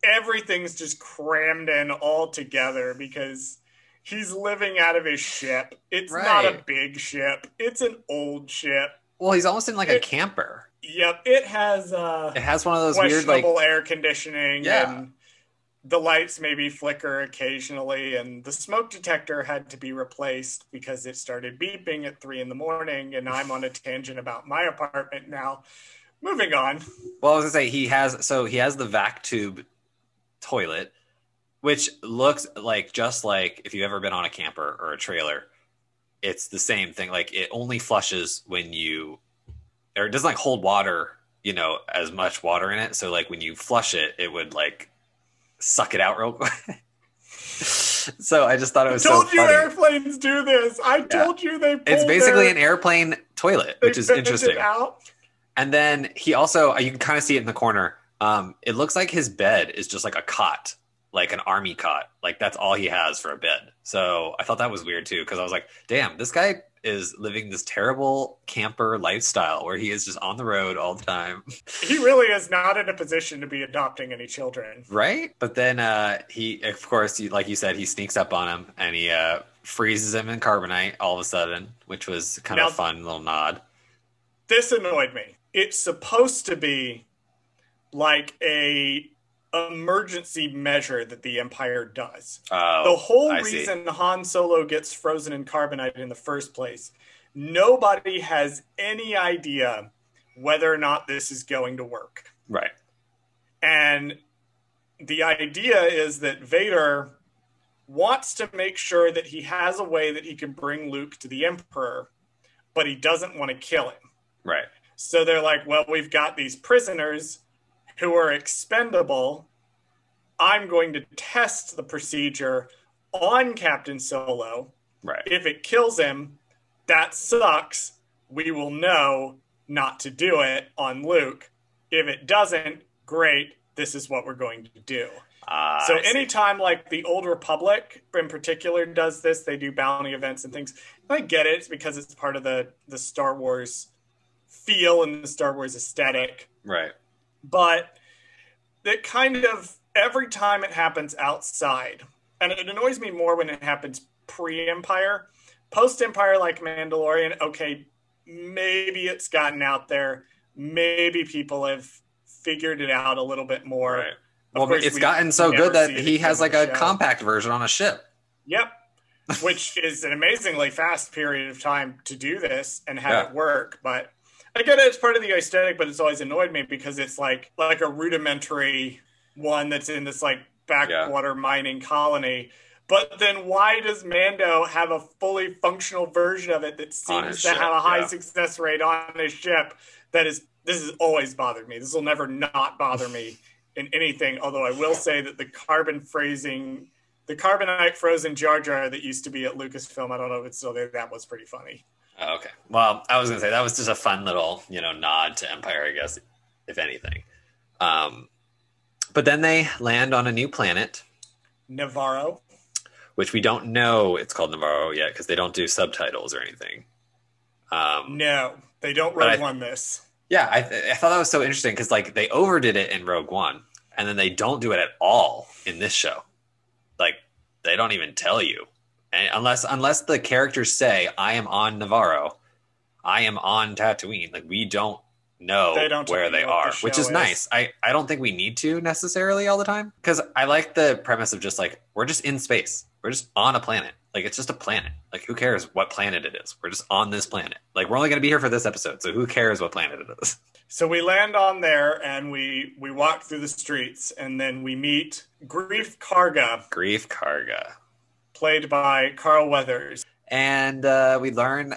everything's just crammed in all together because he's living out of his ship. It's not a big ship. It's an old ship. Well, he's almost in like a camper. Yep, it has one of those weird like air conditioning and the lights maybe flicker occasionally, and the smoke detector had to be replaced because it started beeping at 3 a.m, and I'm on a tangent about my apartment now. Moving on. Well, I was gonna say he has the vac tube toilet, which looks like just like if you've ever been on a camper or a trailer, it's the same thing. Like it only flushes when or it doesn't like hold water, as much water in it. So like when you flush it, it would like suck it out real quick. So I just thought it was so funny. I told you airplanes do this. I told you they pull It's basically an airplane toilet, which is interesting. And then he also, you can kind of see it in the corner. It looks like his bed is just like a cot, like an army cot. Like that's all he has for a bed. So I thought that was weird too, because I was like, damn, this guy is living this terrible camper lifestyle where he is just on the road all the time. He really is not in a position to be adopting any children. Right? But then he, of course, like you said, he sneaks up on him and he freezes him in carbonite all of a sudden, which was kind of a fun little nod. This annoyed me. It's supposed to be like a emergency measure that the Empire does. The whole reason Han Solo gets frozen in carbonite in the first place, nobody has any idea whether or not this is going to work. Right. And the idea is that Vader wants to make sure that he has a way that he can bring Luke to the Emperor, but he doesn't want to kill him. Right. So they're like, well, we've got these prisoners who are expendable. I'm going to test the procedure on Captain Solo. Right. If it kills him, that sucks. We will know not to do it on Luke. If it doesn't, great. This is what we're going to do. So anytime like the Old Republic in particular does this, they do bounty events and things. I get it. It's because it's part of the Star Wars feel and the Star Wars aesthetic. Right. But it kind of, every time it happens outside, and it annoys me more when it happens pre-Empire. Post-Empire, like Mandalorian, okay, maybe it's gotten out there. Maybe people have figured it out a little bit more. Right. Well, it's gotten so good that he has like a compact version on a ship. Yep. Which is an amazingly fast period of time to do this and have it work. But I get it, it's part of the aesthetic, but it's always annoyed me because it's like a rudimentary one that's in this like backwater mining colony. But then why does Mando have a fully functional version of it that seems to have a high success rate on his ship? This has always bothered me. This will never not bother me in anything. Although I will say that the carbonite frozen Jar Jar that used to be at Lucasfilm, I don't know if it's still there, that was pretty funny. Oh, okay. Well, I was going to say that was just a fun little, nod to Empire, I guess, if anything. But then they land on a new planet. Navarro. Which we don't know it's called Navarro yet because they don't do subtitles or anything. No, they don't Rogue One this. Yeah, I thought that was so interesting because like they overdid it in Rogue One and then they don't do it at all in this show. Like they don't even tell you. And unless the characters say, I am on Navarro, I am on Tatooine, like we don't know where they are, which is nice. I don't think we need to necessarily all the time because I like the premise of just like, we're just in space. We're just on a planet. Like, it's just a planet. Like, who cares what planet it is? We're just on this planet. Like, we're only going to be here for this episode, so who cares what planet it is? So we land on there, and we walk through the streets, and then we meet Greef Karga. Greef Karga. Played by Carl Weathers. And we learn,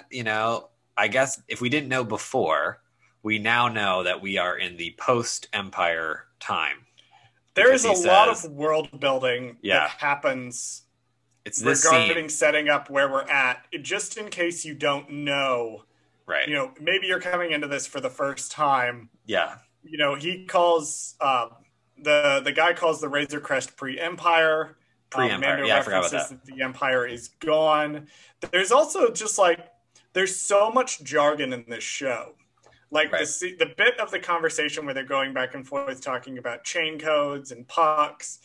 I guess if we didn't know before, we now know that we are in the post-Empire time. There is a lot of world building that happens... It's this regarding setting up where we're at, just in case you don't know. Right. Maybe you're coming into this for the first time. Yeah. He calls the guy calls the Razor Crest pre-Empire. Pre-Empire. Mando Yeah, I forgot about references that. that the Empire is gone. There's also just like there's so much jargon in this show. Like Right. the bit of the conversation where they're going back and forth talking about chain codes and pucks,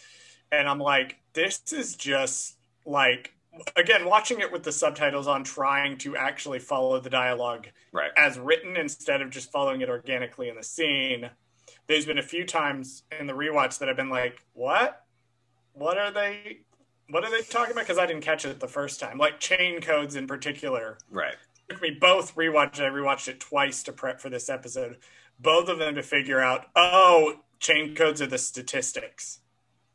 and I'm like, this is just like, again, watching it with the subtitles on, trying to actually follow the dialogue Right. as written instead of just following it organically in the scene. There's been a few times in the rewatch that I've been like, what are they talking about? Because I didn't catch it the first time. Like chain codes in particular. Right. It took me both rewatches. I rewatched it twice to prep for this episode. Both of them to figure out, oh, chain codes are the statistics.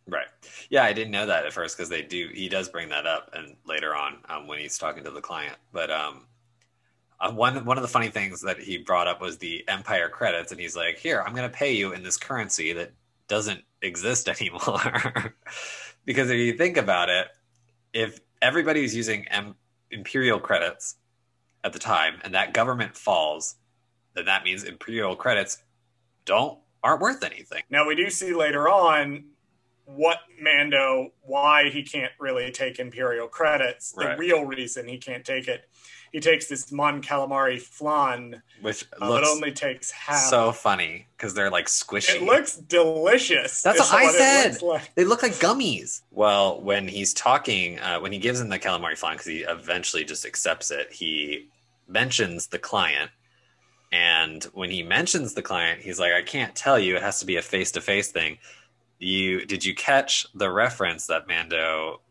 Right. Yeah, I didn't know that at first because he does bring that up and later on when he's talking to the client. But one of the funny things that he brought up was the Empire credits, and he's like, here, I'm going to pay you in this currency that doesn't exist anymore. Because if you think about it, if everybody's using Imperial credits at the time and that government falls, then that means Imperial credits aren't worth anything. Now, we do see later on why he can't really take Imperial credits. The real reason he can't take it. He takes this Mon Calamari flan, which looks only takes half. So funny because they're like squishy. It looks delicious. That's what I said. They look like gummies. Well, when he's talking, when he gives him the calamari flan, because he eventually just accepts it, he mentions the client. And when he mentions the client, he's like, I can't tell you. It has to be a face-to-face thing. Did you catch the reference that Mando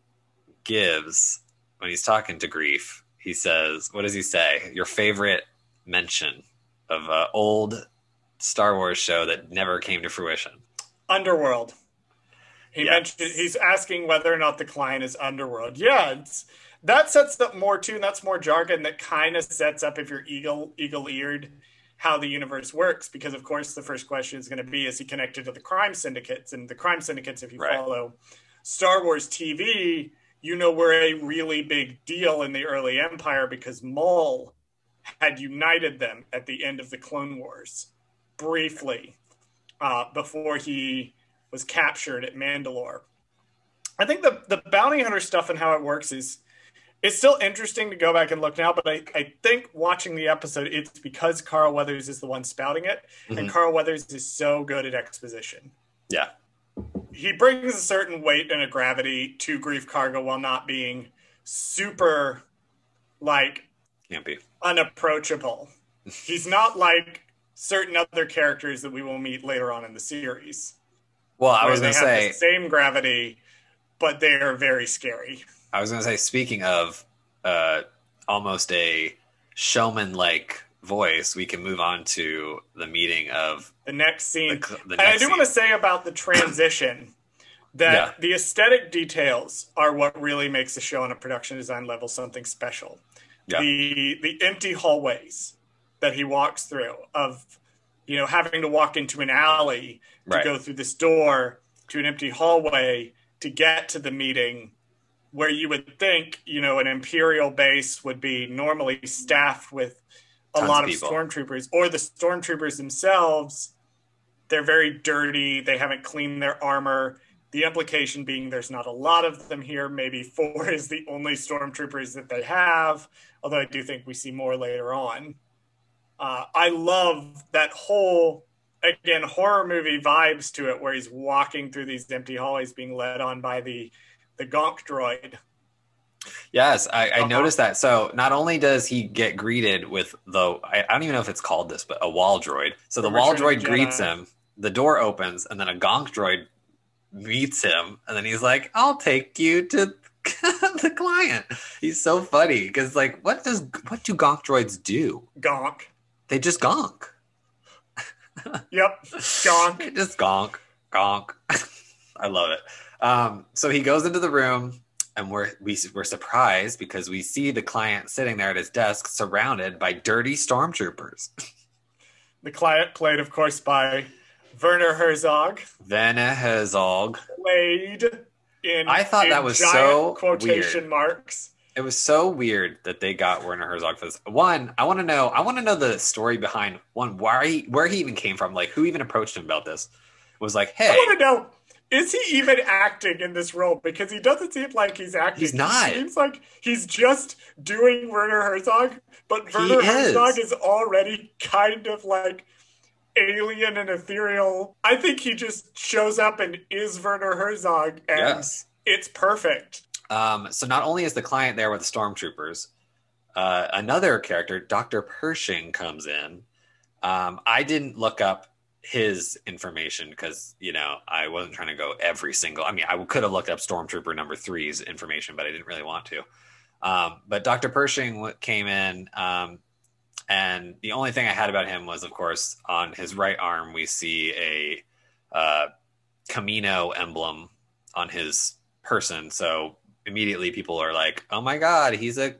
gives when he's talking to Grief? He says, what does he say? Your favorite mention of an old Star Wars show that never came to fruition. Underworld. He's asking whether or not the client is Underworld. Yeah, that sets up more too, and that's more jargon that kind of sets up, if you're eagle-eared, how the universe works. Because, of course, the first question is going to be, is he connected to the crime syndicates? And the crime syndicates, if you follow Star Wars TV, you know, were a really big deal in the early Empire because Maul had united them at the end of the Clone Wars briefly before he was captured at Mandalore. I think the bounty hunter stuff and how it works it's still interesting to go back and look now, but I think watching the episode, it's because Carl Weathers is the one spouting it, and Carl Weathers is so good at exposition. Yeah. He brings a certain weight and a gravity to Grief Karga while not being super, like, campy, unapproachable. He's not like certain other characters that we will meet later on in the series. Well, I was going to say... the same gravity, but they are very scary. I was going to say, speaking of almost a showman-like voice, we can move on to the meeting of the next scene. And I do want to say about the transition that the aesthetic details are what really makes the show on a production design level something special. Yeah. The empty hallways that he walks through, of, you know, having to walk into an alley to go through this door to an empty hallway to get to the meeting, where you would think, you know, an Imperial base would be normally staffed with a lot of stormtroopers, or the stormtroopers themselves, they're very dirty. They haven't cleaned their armor. The implication being there's not a lot of them here. Maybe 4 is the only stormtroopers that they have, although I do think we see more later on. I love that whole, again, horror movie vibes to it, where he's walking through these empty hallways being led on by the Gonk droid. Yes, I noticed that. So not only does he get greeted with I don't even know if it's called this, but a wall droid. So the wall droid greets him, the door opens, and then a Gonk droid meets him, and then he's like, I'll take you to the client. He's so funny, because like, what do Gonk droids do? Gonk. They just gonk. Yep, gonk. Just gonk. I love it. So he goes into the room, and we're surprised because we see the client sitting there at his desk surrounded by dirty stormtroopers. The client, played, of course, by Werner Herzog. Played in, I thought that was so quotation weird. Marks. It was so weird that they got Werner Herzog for this. One, I want to know the story behind where he even came from. Like, who even approached him about this? Was like, hey. I want to know, is he even acting in this role? Because he doesn't seem like he's acting. He's not. He seems like he's just doing Werner Herzog, but He Werner Herzog is. is already kind of like alien and ethereal. I think he just shows up and is Werner Herzog, and Yes. it's perfect. So not only is the client there with the stormtroopers, another character, Dr. Pershing, comes in. I didn't look up his information because, I wasn't trying to go every single. I mean, I could have looked up Stormtrooper number 3's information, but I didn't really want to. But Dr. Pershing came in, and the only thing I had about him was, of course, on his right arm, we see a Camino emblem on his person. So immediately people are like, oh my God, he's a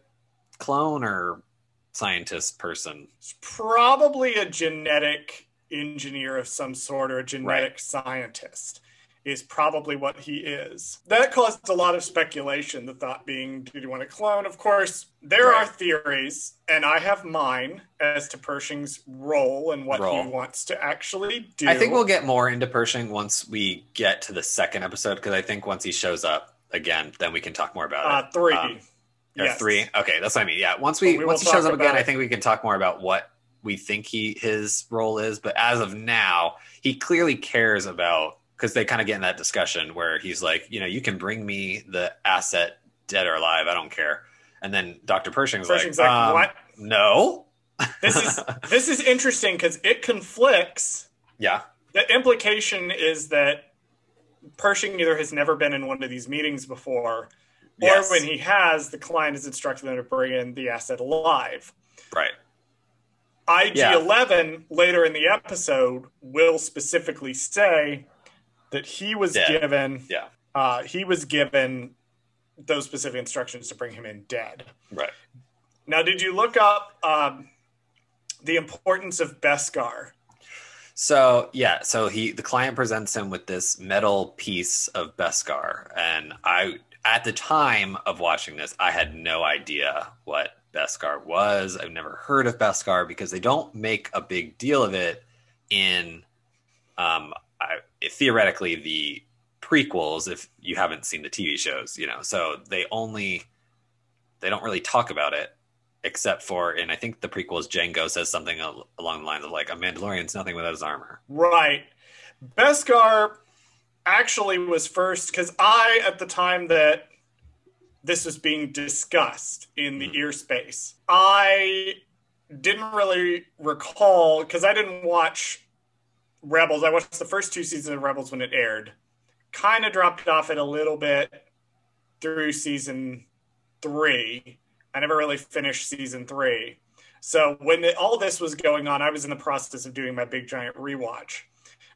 clone or scientist person. It's probably a genetic engineer of some sort, or a genetic scientist is probably what he is. That caused a lot of speculation, the thought being, did you want to clone? Of course, there are theories, and I have mine as to Pershing's role and what he wants to actually do. I think we'll get more into Pershing once we get to the second episode, because I think once he shows up again, then we can talk more about it. 3. Yes. 3? Okay, that's what I mean. Yeah, once he shows up again, I think we can talk more about what we think his role is. But as of now, he clearly cares about, because they kind of get in that discussion where he's like, you can bring me the asset dead or alive, I don't care. And then Dr. Pershing's like, what? No. This is interesting because it conflicts. Yeah. The implication is that Pershing either has never been in one of these meetings before, or when he has, the client has instructed them to bring in the asset alive. Right. IG-11, later in the episode, will specifically say that he was given those specific instructions to bring him in dead. Right. Now, did you look up the importance of Bestcar? So the client presents him with this metal piece of Bestcar, and at the time of watching this, I had no idea what Bestcar was. I've never heard of Bestcar because they don't make a big deal of it in theoretically the prequels if you haven't seen the TV shows, so they don't really talk about it except for, and I think the prequels, Jango says something along the lines of like, a Mandalorian's nothing without his armor. Right. Bestcar actually was first, because at the time that this was being discussed in the ear space, I didn't really recall, because I didn't watch Rebels. I watched the first 2 seasons of Rebels when it aired. Kind of dropped off it a little bit through season 3. I never really finished season 3. So when all this was going on, I was in the process of doing my big giant rewatch.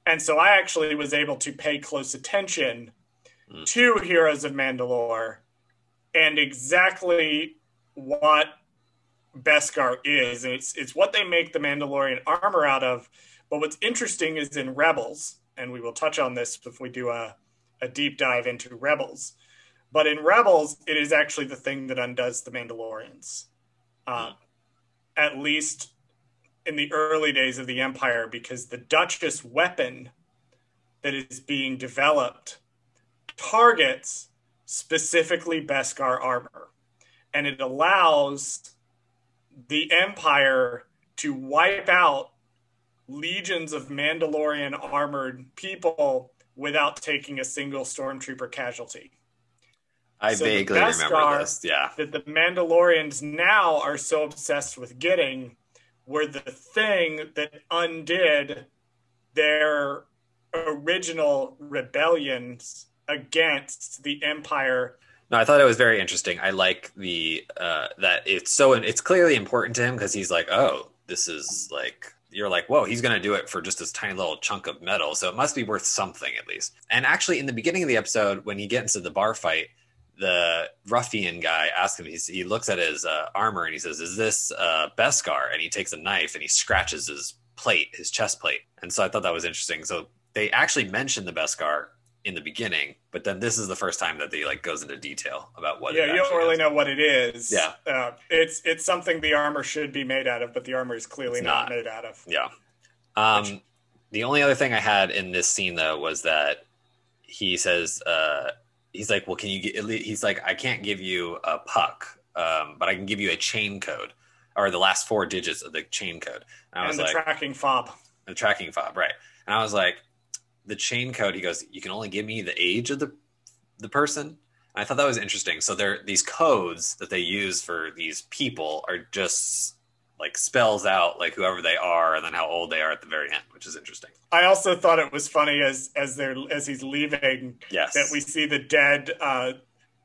And so I actually was able to pay close attention to Heroes of Mandalore and exactly what Bestcar is. And it's what they make the Mandalorian armor out of. But what's interesting is in Rebels, and we will touch on this if we do a deep dive into Rebels, but in Rebels, it is actually the thing that undoes the Mandalorians. At least in the early days of the Empire, because the Duchess weapon that is being developed targets specifically Beskar armor. And it allows the Empire to wipe out legions of Mandalorian armored people without taking a single stormtrooper casualty. I vaguely remember this, yeah. That the Mandalorians now are so obsessed with getting were the thing that undid their original rebellions against the Empire. No, I thought it was very interesting. I like the that it's clearly important to him, because he's like, oh, this is like, you're like, whoa, he's going to do it for just this tiny little chunk of metal, so it must be worth something at least. And actually, in the beginning of the episode, when he gets into the bar fight, the ruffian guy asks him, he looks at his armor and he says, is this Beskar? And he takes a knife and he scratches his chest plate. And so I thought that was interesting. So they actually mentioned the Beskar in the beginning, but then this is the first time that they goes into detail about what it you don't really know what it is. Yeah. It's something the armor should be made out of, but the armor is clearly not made out of. Yeah. The only other thing I had in this scene, though, was that he says, he's like, well, can you get, he's like, I can't give you a puck, but I can give you a chain code, or the last 4 digits of the chain code. And I was like, tracking fob. The tracking fob, right. And I was like, the chain code, he goes, you can only give me the age of the person. And I thought that was interesting. So these codes that they use for these people are just like spells out like whoever they are and then how old they are at the very end, which is interesting. I also thought it was funny as he's leaving, yes, that we see the dead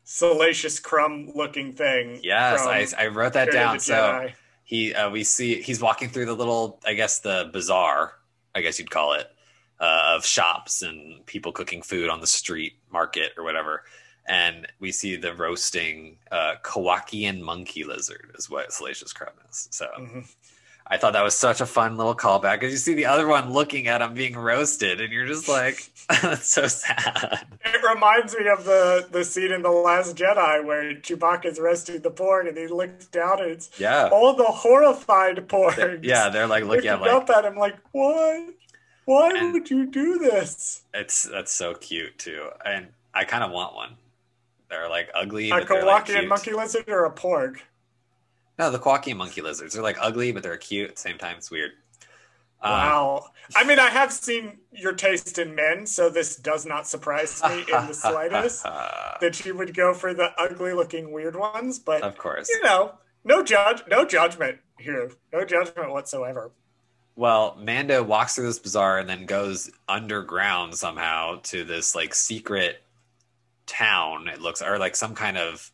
Salacious Crumb looking thing. Yes, I wrote that down. So we see he's walking through the little, I guess the bazaar, I guess you'd call it, of shops and people cooking food on the street market or whatever. And we see the roasting Kowakian monkey lizard is what Salacious Crumb is. So I thought that was such a fun little callback because you see the other one looking at him being roasted and you're just like, that's so sad. It reminds me of the scene in The Last Jedi where Chewbacca's roasting the porg and he looks down and it's all the horrified porgs. They're like looking up at him like, what? Why would you do this? That's so cute too. And I kind of want one. They're like ugly, but they're like cute. A Kowakian monkey lizard or a porg? No, the Kowakian monkey lizards. They're like ugly, but they're cute at the same time. It's weird. Wow. I mean, I have seen your taste in men, so this does not surprise me in the slightest that you would go for the ugly-looking weird ones. But of course, no judgment here, no judgment whatsoever. Well, Mando walks through this bazaar and then goes underground somehow to this like secret town. It looks, or like some kind of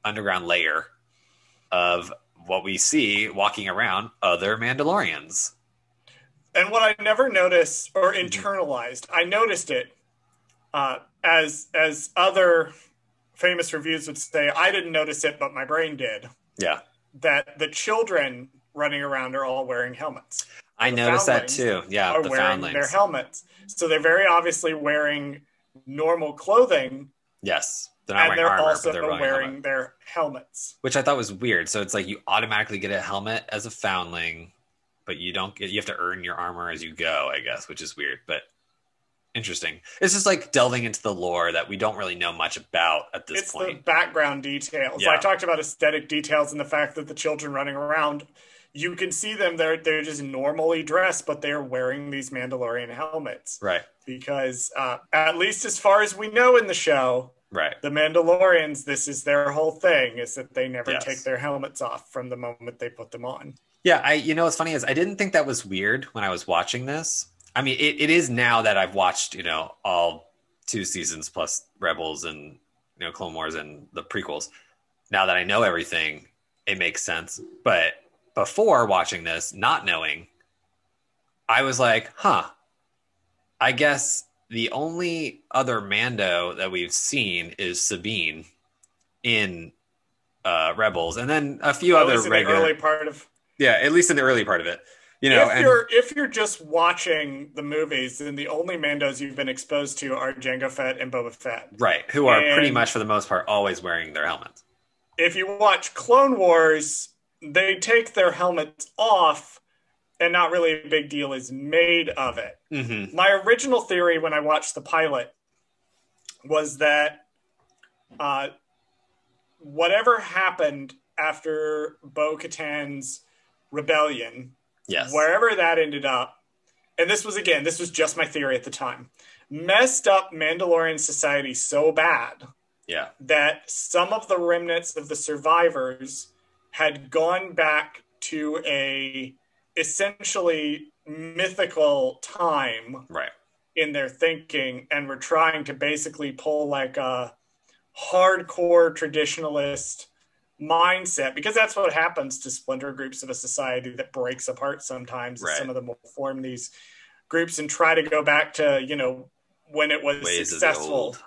underground layer of what we see walking around other Mandalorians. And what I never noticed or internalized, I noticed it as other famous reviews would say, I didn't notice it, but my brain did. Yeah. That the children running around are all wearing helmets. I noticed that too. Yeah, are wearing their helmets. So they're very obviously wearing normal clothing. Yes. They're not wearing armor, also but they're wearing their helmets. Which I thought was weird. So it's like you automatically get a helmet as a foundling, but you don't get, you have to earn your armor as you go, I guess, which is weird, but interesting. It's just like delving into the lore that we don't really know much about at this point. It's the background details. Yeah. I talked about aesthetic details and the fact that the children running around, you can see them, they're just normally dressed, but they're wearing these Mandalorian helmets. Right. Because at least as far as we know in the show, right, the Mandalorians, this is their whole thing, is that they never take their helmets off from the moment they put them on. Yeah, you know what's funny is I didn't think that was weird when I was watching this. I mean, it is now that I've watched, all 2 seasons plus Rebels and, Clone Wars and the prequels. Now that I know everything, it makes sense. But before watching this, not knowing, I was like, I guess the only other Mando that we've seen is Sabine in Rebels, and then a few other regular. The early part of. Yeah, at least in the early part of it. If you're just watching the movies, then the only Mandos you've been exposed to are Jango Fett and Boba Fett. Right, who are pretty much, for the most part, always wearing their helmets. If you watch Clone Wars, they take their helmets off, and not really a big deal is made of it. Mm-hmm. My original theory when I watched the pilot was that whatever happened after Bo-Katan's rebellion, wherever that ended up, and this was just my theory at the time, messed up Mandalorian society so bad that some of the remnants of the survivors had gone back to a essentially mythical time in their thinking and were trying to basically pull like a hardcore traditionalist mindset, because that's what happens to splinter groups of a society that breaks apart sometimes. Some of them will form these groups and try to go back to, when it was successful.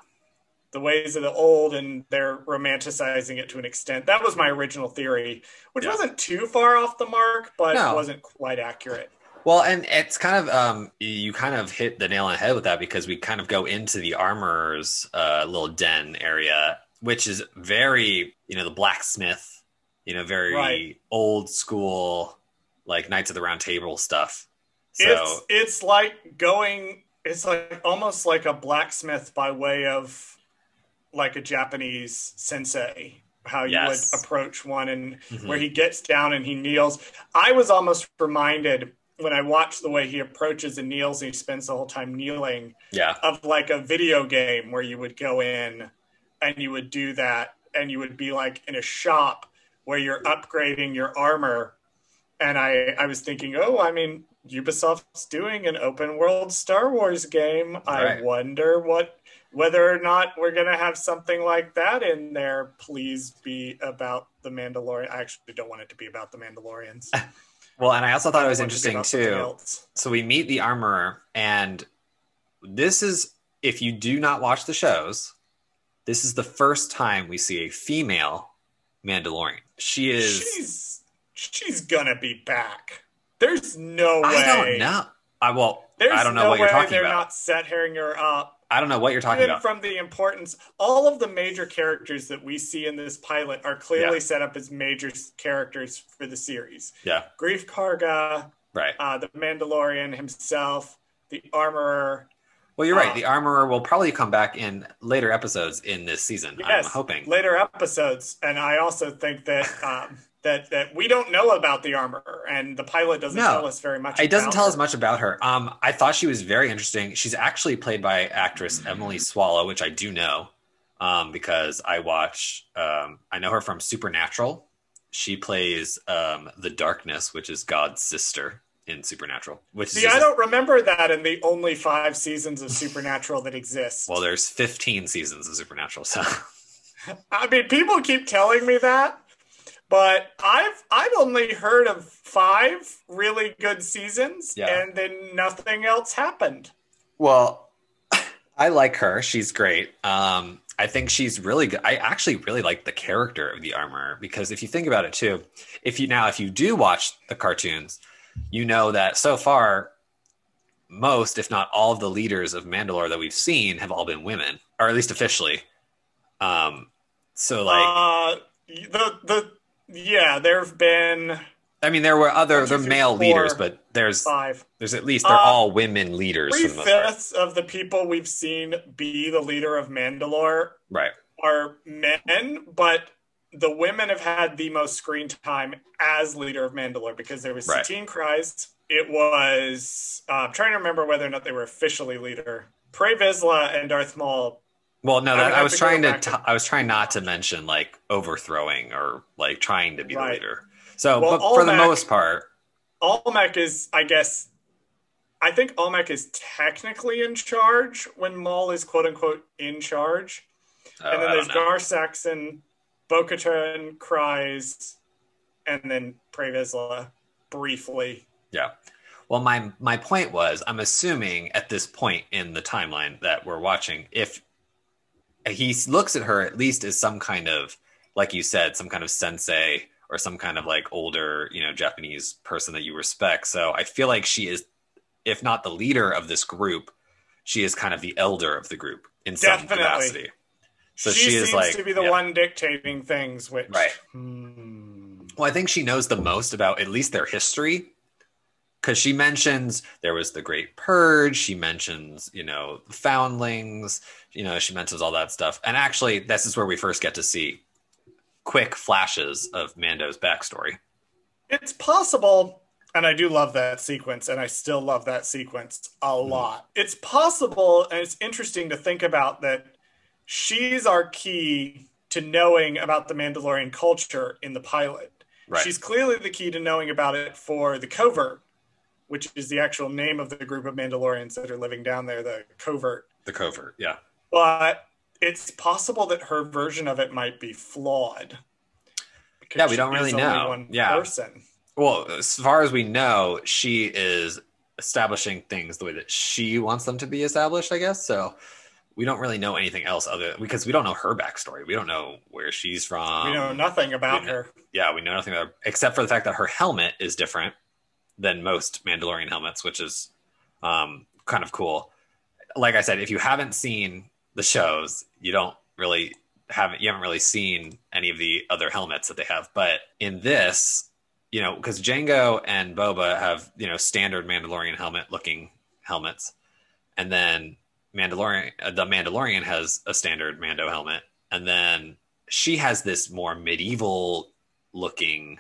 The ways of the old, and they're romanticizing it to an extent. That was my original theory, which wasn't too far off the mark, but it wasn't quite accurate. Well, and it's kind of, you kind of hit the nail on the head with that, because we kind of go into the armorer's little den area, which is very, the blacksmith, very old school, like Knights of the Round Table stuff. So it's like going It's like almost like a blacksmith by way of like a Japanese sensei, how you would Yes. approach one, and where Hmm. he gets down and he kneels. I was almost reminded when I watched the way he approaches and kneels and he spends the whole time kneeling Yeah. of like a video game where you would go in and you would do that and you would be like in a shop where you're upgrading your armor. And I was thinking, oh, I mean, Ubisoft's doing an open world Star Wars game. I Right. wonder whether or not we're gonna have something like that in there. Please be about the Mandalorian. I actually don't want it to be about the Mandalorians. Well, and I also thought I it was want it to be interesting about something too. else. So we meet the armorer, and this is, if you do not watch the shows, this is the first time we see a female Mandalorian. She is. She's gonna be back. There's no way. I don't know. There's I don't know no what you're way talking they're about. not set herring her up. I don't know what you're talking Even about. from the importance, all of the major characters that we see in this pilot are clearly Yeah. set up as major characters for the series. Yeah. Grief Karga, Right. the Mandalorian himself, the Armorer. Well, you're right. The armorer will probably come back in later episodes in this season. Yes, I'm hoping. later episodes. And I also think that that we don't know about the Armorer, and the pilot doesn't tell us very much. It doesn't tell her. us much about her. I thought she was very interesting. She's actually played by actress Emily Swallow, which I do know because I watch. I know her from Supernatural. She plays the Darkness, which is God's sister in Supernatural. Which See, I don't remember that in the only 5 seasons of Supernatural that exist. Well, there's 15 seasons of Supernatural, so I mean, people keep telling me that, but I've only heard of 5 really good seasons, and then nothing else happened. Well, I like her. She's great. I think she's really good. I actually really like the character of the armorer because if you think about it too, if you do watch the cartoons, you know that so far most, if not all, of the leaders of Mandalore that we've seen have all been women, or at least officially. So like there have been. I mean, there were other male leaders, but there's 5. There's at least they're all women leaders. 3/5 of the people we've seen be the leader of Mandalore, right, are men, but the women have had the most screen time as leader of Mandalore because there was Satine Kryze. It was I'm trying to remember whether or not they were officially leader. Pre Vizsla and Darth Maul. Well, no, I was trying not to mention like overthrowing or like trying to be the leader. So, but for the most part, Olmec is, I guess, I think Olmec is technically in charge when Maul is quote unquote in charge. And then there's Gar Saxon, Bo-Katan, Kryze, and then Pre Vizsla briefly. Yeah. Well, my point was, I'm assuming at this point in the timeline that we're watching, if he looks at her at least as some kind of, like you said, some kind of sensei or some kind of like older, Japanese person that you respect. So I feel like she is, if not the leader of this group, she is kind of the elder of the group in some capacity. So she seems is to be the one dictating things, which Well, I think she knows the most about at least their history. Because she mentions there was the Great Purge. She mentions, foundlings. She mentions all that stuff. And actually, this is where we first get to see quick flashes of Mando's backstory. It's possible, and I do love that sequence, and I still love that sequence a lot. It's possible, and it's interesting to think about that she's our key to knowing about the Mandalorian culture in the pilot. Right. She's clearly the key to knowing about it for the Covert, which is the actual name of the group of Mandalorians that are living down there, the Covert. The Covert, yeah. But it's possible that her version of it might be flawed. Yeah, we don't really know. One person. Well, as far as we know, she is establishing things the way that she wants them to be established, I guess. So we don't really know anything else because we don't know her backstory. We don't know where she's from. We know nothing about her. Yeah, we know nothing about her, except for the fact that her helmet is different than most Mandalorian helmets, which is kind of cool. Like I said, if you haven't seen the shows, you haven't really seen any of the other helmets that they have. But in this, because Jango and Boba have, standard Mandalorian helmet looking helmets. and then the Mandalorian has a standard Mando helmet, and then she has this more medieval looking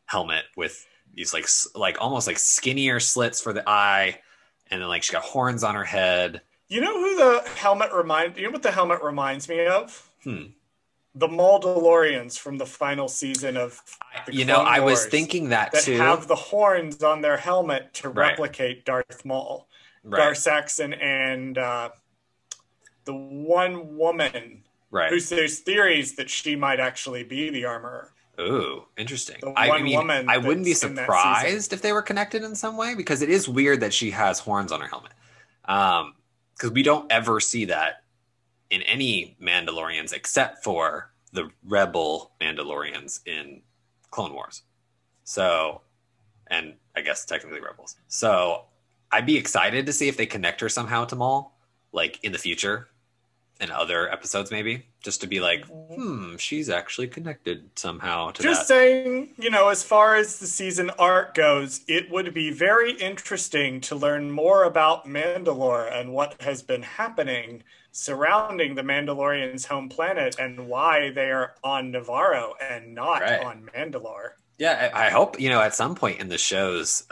helmet with these like almost like skinnier slits for the eye, and then like she got horns on her head. You know who the helmet reminds? You know what the helmet reminds me of? The Mandalorians from the final season of the Clone Wars. I was thinking that too. That have the horns on their helmet to replicate Darth Maul, Darth Saxon, and the one woman who's there's theories that she might actually be the armorer. Ooh, interesting. I wouldn't be surprised if they were connected in some way, because it is weird that she has horns on her helmet. Because we don't ever see that in any Mandalorians except for the rebel Mandalorians in Clone Wars. So, and I guess technically rebels. So I'd be excited to see if they connect her somehow to Maul, like in the future, in other episodes maybe, just to be like, she's actually connected somehow to just saying, as far as the season arc goes, it would be very interesting to learn more about Mandalore and what has been happening surrounding the Mandalorians' home planet and why they are on Navarro and not on Mandalore. Yeah, I hope, at some point in the show's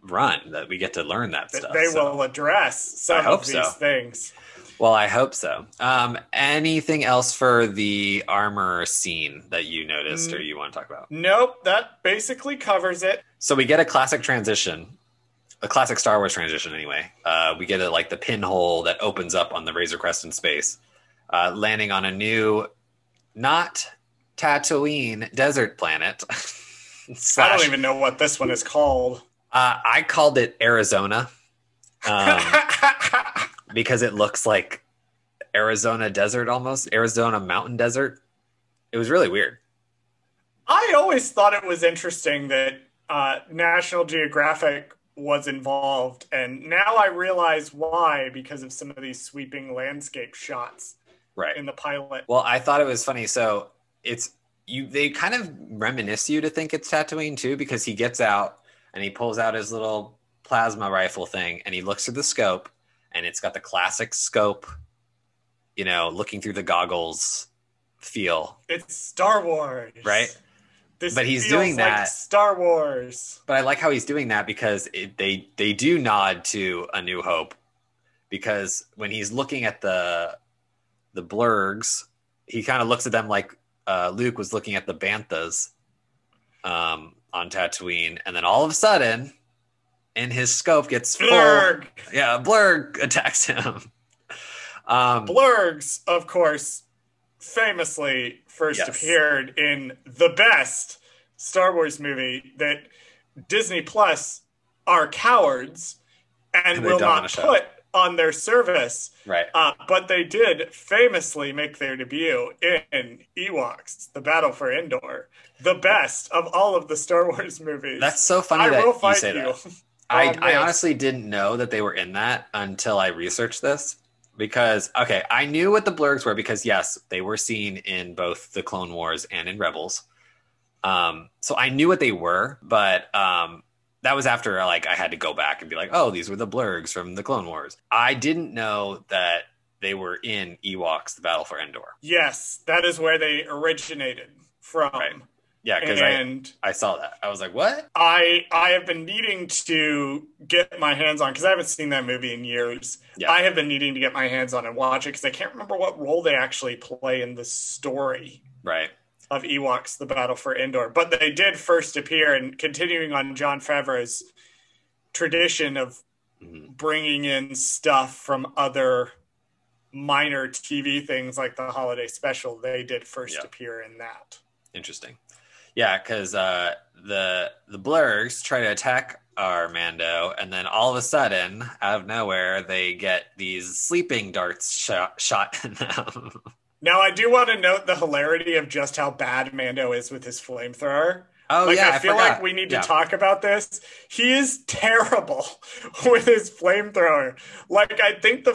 run that we get to learn that stuff. They will address some of these things. Well, I hope so. Anything else for the armor scene that you noticed or you want to talk about? Nope, that basically covers it. So we get a classic transition, a classic Star Wars transition anyway. We get the pinhole that opens up on the Razor Crest in space, landing on a new, not Tatooine desert planet. I don't even know what this one is called. I called it Arizona. Because it looks like Arizona desert almost, Arizona mountain desert. It was really weird. I always thought it was interesting that National Geographic was involved, and now I realize why, because of some of these sweeping landscape shots in the pilot. Well, I thought it was funny. So they kind of reminisce you to think it's Tatooine too, because he gets out and he pulls out his little plasma rifle thing and he looks through the scope. And it's got the classic scope, looking through the goggles feel. It's Star Wars. Right? But he's doing that. Like Star Wars. But I like how he's doing that because they do nod to A New Hope. Because when he's looking at the blurgs, he kind of looks at them like Luke was looking at the banthas on Tatooine. And then all of a sudden, in his scope gets Blurg. Full. Yeah, Blurg attacks him. Blurgs, of course, famously first appeared in the best Star Wars movie that Disney Plus are cowards and will not put on their service. Right. But they did famously make their debut in Ewoks, The Battle for Endor, the best of all of the Star Wars movies. That's so funny that you say that. I honestly didn't know that they were in that until I researched this because, I knew what the blurgs were because, yes, they were seen in both the Clone Wars and in Rebels. So I knew what they were, but that was after I had to go back and be like, oh, these were the blurgs from the Clone Wars. I didn't know that they were in Ewoks, The Battle for Endor. Yes, that is where they originated from. Right. Yeah, because I saw that. I was like, what? I have been needing to get my hands on, because I haven't seen that movie in years. Yeah. I have been needing to get my hands on and watch it, because I can't remember what role they actually play in the story of Ewoks, The Battle for Endor. But they did first appear, and continuing on Jon Favreau's tradition of bringing in stuff from other minor TV things like the holiday special, they did first appear in that. Interesting. Yeah, because the blurgs try to attack our Mando, and then all of a sudden, out of nowhere, they get these sleeping darts shot in them. Now, I do want to note the hilarity of just how bad Mando is with his flamethrower. Oh, I feel like we need to talk about this. He is terrible with his flamethrower. I think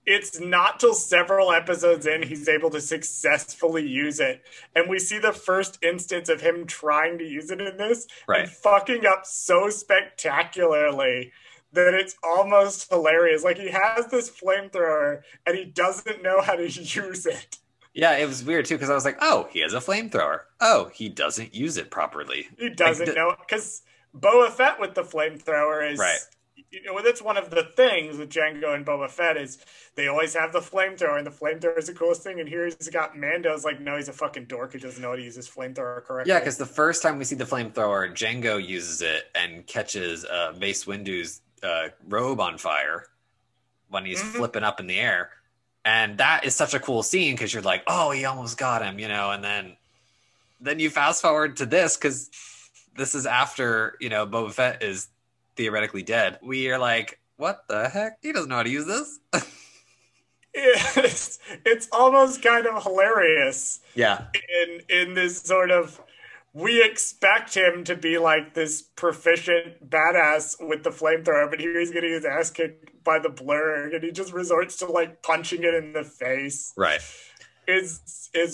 it's not till several episodes in he's able to successfully use it. And we see the first instance of him trying to use it in this and fucking up so spectacularly that it's almost hilarious. Like, he has this flamethrower and he doesn't know how to use it. Yeah, it was weird too because I was like, oh, he has a flamethrower. Oh, he doesn't use it properly. He doesn't know, because Boba Fett with the flamethrower is right. That's one of the things with Django and Boba Fett is they always have the flamethrower, and the flamethrower is the coolest thing. And here he's got Mando's like, no, he's a fucking dork who doesn't know how to use his flamethrower correctly. Yeah, because the first time we see the flamethrower, Django uses it and catches Mace Windu's robe on fire when he's flipping up in the air. And that is such a cool scene because you're like, oh, he almost got him, and then you fast forward to this because this is after, Boba Fett is theoretically dead. We are like, what the heck? He doesn't know how to use this. It's almost kind of hilarious. Yeah. In this sort of, we expect him to be like this proficient badass with the flamethrower, but here he's getting his ass kicked by the blurg, and he just resorts to like punching it in the face. Right. Is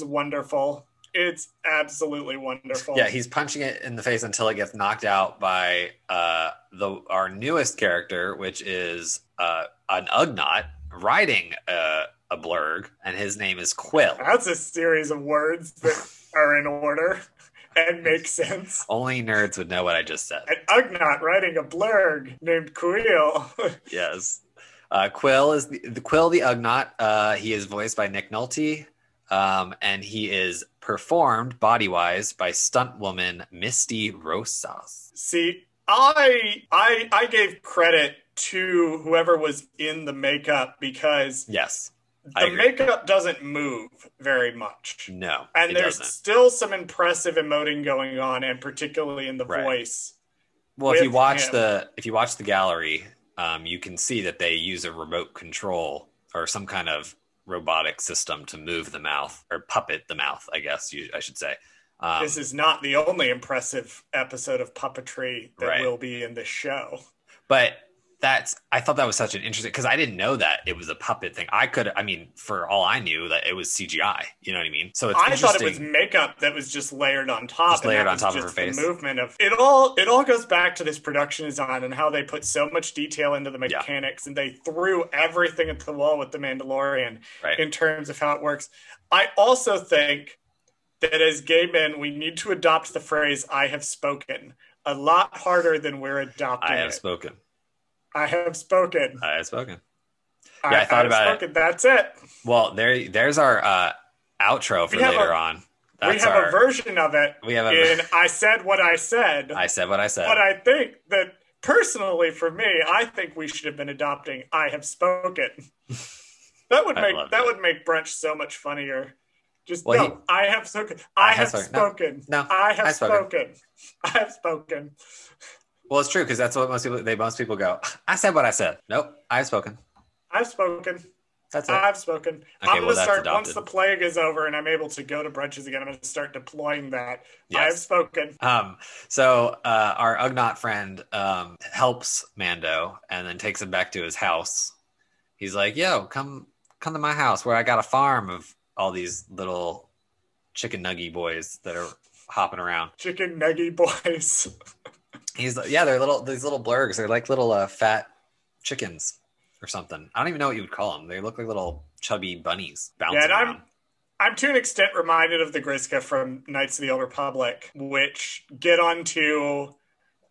wonderful. It's absolutely wonderful. Yeah, he's punching it in the face until it gets knocked out by our newest character, which is an Ugnaught riding a blurg, and his name is Quill. That's a series of words that are in order and make sense. Only nerds would know what I just said. An Ugnaught riding a blurg named Quill. Yes. Quill is Quill the Ugnaught. He is voiced by Nick Nolte. And he is performed body-wise by stunt woman Misty Rosas. See, I gave credit to whoever was in the makeup because yes, the makeup doesn't move very much. No, and there's still some impressive emoting going on, and particularly in the voice. Well, if you watch the gallery, you can see that they use a remote control or some kind of robotic system to move the mouth, or puppet the mouth, I guess I should say. This is not the only impressive episode of puppetry that will be in the show. But I thought that was such an interesting, because I didn't know that it was a puppet thing. For all I knew, that it was CGI. You know what I mean? So I thought it was makeup that was just layered on top. Just layered on top of her face. The movement of it all goes back to this production design and how they put so much detail into the mechanics, and they threw everything at the wall with the Mandalorian in terms of how it works. I also think that as gay men, we need to adopt the phrase "I have spoken" a lot harder than we're adopting. I have spoken. I have spoken. I have spoken. Yeah, I thought about it. That's it. Well, there's our outro for later on. We have a version of it. I said what I said. I said what I said. But I think that personally, for me, I think we should have been adopting "I have spoken." That would make brunch so much funnier. I have spoken. I have spoken. No, I have spoken. I have spoken. Well, it's true, because that's what most people go, I said what I said. Nope, I've spoken. I've spoken. That's it. I've spoken. Okay, I'm going to start, once the plague is over and I'm able to go to brunches again, I'm going to start deploying that. Yes. I've spoken. So our Ugnaught friend helps Mando and then takes him back to his house. He's like, yo, come to my house where I got a farm of all these little chicken nuggy boys that are hopping around. Chicken nuggy boys. These little blurgs. They're like little fat chickens or something. I don't even know what you would call them. They look like little chubby bunnies bouncing around. I'm to an extent reminded of the Griska from Knights of the Old Republic, which get onto.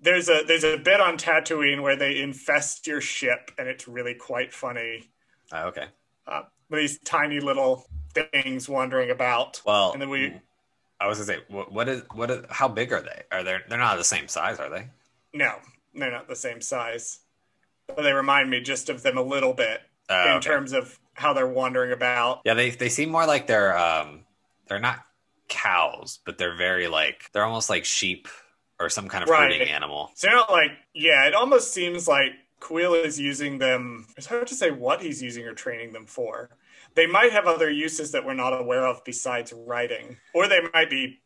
There's a bit on Tatooine where they infest your ship, and it's really quite funny. Okay. These tiny little things wandering about. Well, and then I was gonna say, how big are they? They're not the same size, are they? No, they're not the same size. But they remind me just of them a little bit in terms of how they're wandering about. Yeah, they seem more like they're not cows, but they're almost like sheep or some kind of herding animal. So they're not it almost seems like Quill is using them. It's hard to say what he's using or training them for. They might have other uses that we're not aware of besides writing. Or they might be,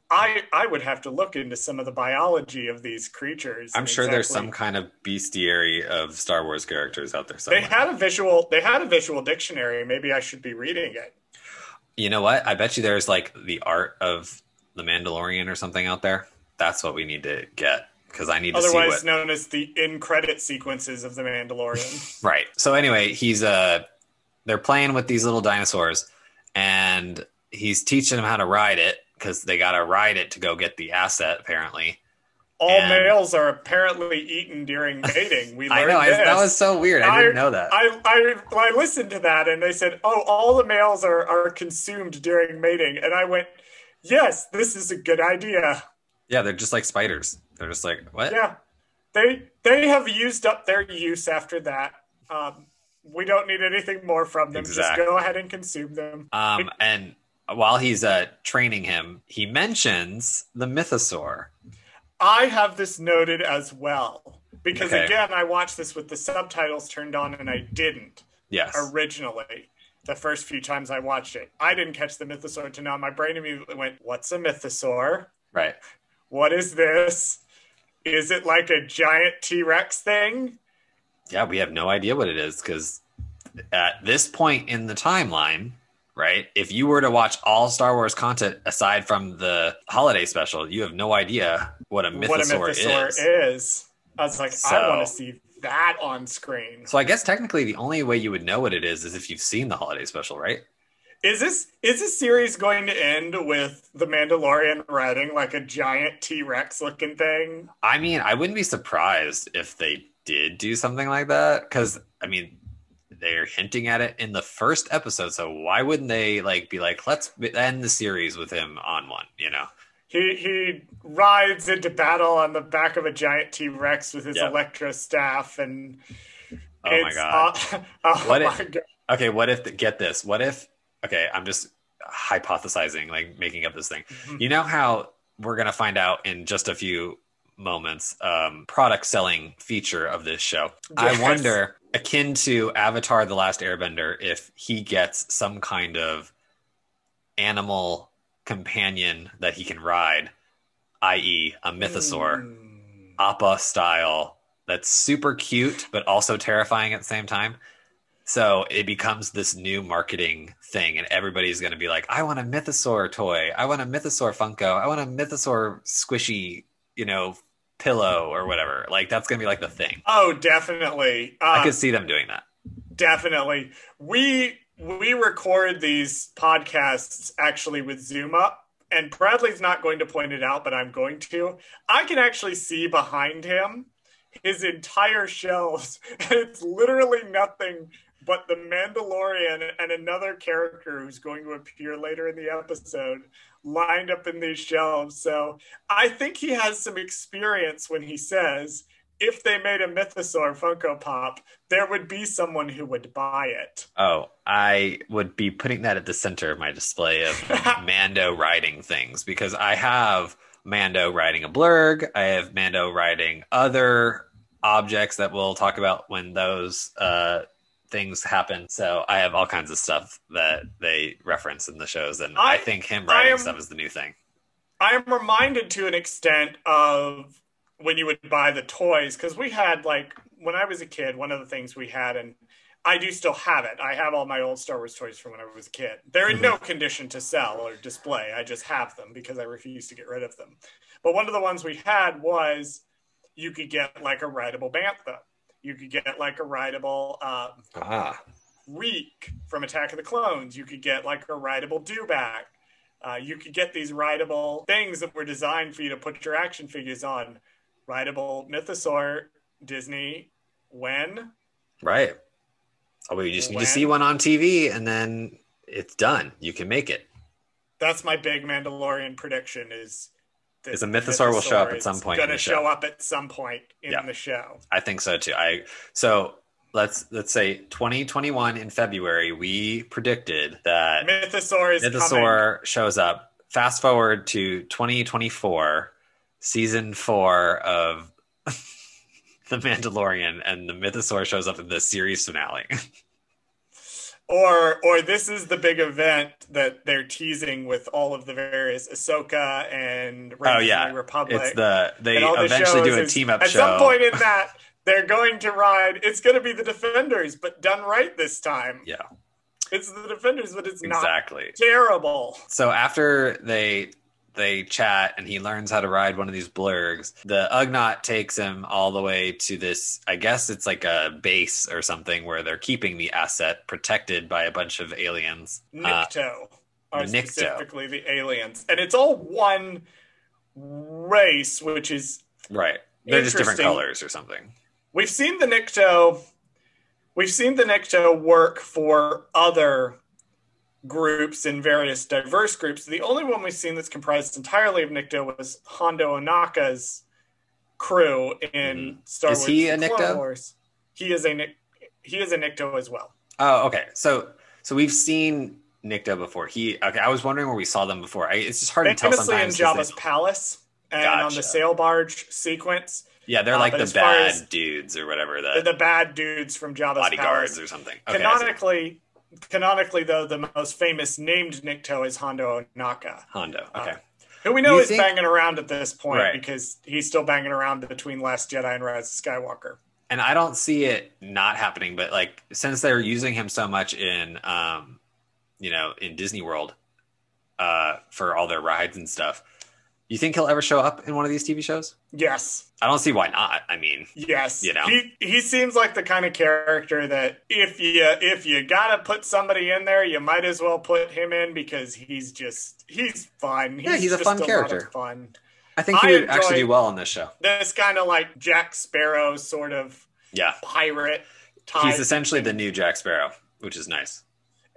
I would have to look into some of the biology of these creatures. I'm sure there's some kind of bestiary of Star Wars characters out there somewhere. They had a visual dictionary. Maybe I should be reading it. You know what? I bet you there's the art of the Mandalorian or something out there. That's what we need to get. because I need to see what... Otherwise known as the in-credit sequences of The Mandalorian. Right. So anyway, they're playing with these little dinosaurs, and he's teaching them how to ride it, because they got to ride it to go get the asset, apparently. All males are apparently eaten during mating. We learned that was so weird. I didn't know that. I listened to that, and they said, "Oh, all the males are consumed during mating," and I went, "Yes, this is a good idea." Yeah, they're just like spiders. They're just like, what? Yeah, they have used up their use after that. We don't need anything more from them. Exactly. Just go ahead and consume them. And while he's training him, he mentions the mythosaur. I have this noted as well. Because, again, I watched this with the subtitles turned on, and I didn't. Yes. Originally. The first few times I watched it. I didn't catch the mythosaur until now. My brain immediately went, what's a mythosaur? Right. What is this? Is it like a giant T-Rex thing? Yeah, we have no idea what it is, because at this point in the timeline... Right? If you were to watch all Star Wars content aside from the holiday special, you have no idea what a mythosaur is. I was like, I want to see that on screen. So I guess technically the only way you would know what it is if you've seen the holiday special, right? Is this series going to end with the Mandalorian riding like a giant T-Rex looking thing? I mean, I wouldn't be surprised if they did do something like that, because I mean, they're hinting at it in the first episode, so why wouldn't they be like, let's end the series with him on one, you know? He rides into battle on the back of a giant T-Rex with his Electro staff, and oh my god. Okay, what if, get this, what if, okay, I'm just hypothesizing, like making up this thing. Mm-hmm. You know how we're going to find out in just a few moments, product selling feature of this show. Yes. I wonder, akin to Avatar The Last Airbender, if he gets some kind of animal companion that he can ride, i.e. a mythosaur, Appa style, that's super cute but also terrifying at the same time. So it becomes this new marketing thing, and everybody's going to be like, I want a mythosaur toy, I want a mythosaur Funko, I want a mythosaur squishy, pillow or whatever. Like, that's gonna be like the thing. Oh, definitely. I could see them doing that. Definitely. We record these podcasts actually with Zoom Up, and Bradley's not going to point it out, but I'm going to. I can actually see behind him his entire shelves, and it's literally nothing but the Mandalorian and another character who's going to appear later in the episode lined up in these shelves. So I think he has some experience when he says, if they made a mythosaur Funko Pop, there would be someone who would buy it. Oh, I would be putting that at the center of my display of Mando riding things, because I have Mando riding a blurg. I have Mando riding other objects that we'll talk about when those things happen. So I have all kinds of stuff that they reference in the shows, and I think him writing stuff is the new thing. I am reminded to an extent of when you would buy the toys, because we had, like, when I was a kid, one of the things we had, and I do still have it, I have all my old Star Wars toys from when I was a kid. They're in no condition to sell or display. I just have them because I refuse to get rid of them. But one of the ones we had was, you could get like a rideable Bantha. You could get like a rideable Reek from Attack of the Clones. You could get like a rideable Dewback. You could get these rideable things that were designed for you to put your action figures on. Rideable Mythosaur, Disney, when? Right. Oh, you just need to see one on TV, and then it's done. You can make it. That's my big Mandalorian prediction is a Mythosaur will show up at some point in the show. Going to show up at some point in the show. I think so too. So let's say 2021 in February, we predicted that Mythosaur shows up. Fast forward to 2024, season 4 of The Mandalorian, and the Mythosaur shows up in the series finale. Or this is the big event that they're teasing with all of the various Ahsoka and Republic. It's they eventually do a team up show. At some point in that, they're going to ride. It's going to be the Defenders, but done right this time. Yeah, it's the Defenders, but it's not exactly terrible. So after they they chat and he learns how to ride one of these blurgs. The Ugnaught takes him all the way to this, I guess it's like a base or something where they're keeping the asset protected by a bunch of aliens. Nikto are specifically the aliens. And it's all one race, which is right. They're just different colors or something. We've seen the Nikto work for other groups in various diverse groups. The only one we've seen that's comprised entirely of Nikto was Hondo Ohnaka's crew in Star Wars. Is he a Nikto? Wars. He is a Nikto as well. Oh, okay. So we've seen Nikto before. I was wondering where we saw them before. It's just hard to tell sometimes. Famously in Jabba's palace and on the sail barge sequence. Yeah, they're like the bad dudes or whatever. The bad dudes from Jabba's bodyguards palace. Or something. Okay, Canonically, though, the most famous named Nikto is Hondo Ohnaka. Hondo, okay. Who we know is banging around at this point because he's still banging around between Last Jedi and Rise of Skywalker. And I don't see it not happening, but like since they're using him so much in, in Disney World for all their rides and stuff, you think he'll ever show up in one of these TV shows? Yes. I don't see why not. I mean, yes. He seems like the kind of character that if you gotta put somebody in there, you might as well put him in because he's fun. He's a fun character. Fun. I think he would actually do well on this show. This kind of like Jack Sparrow sort of pirate type. He's essentially the new Jack Sparrow, which is nice.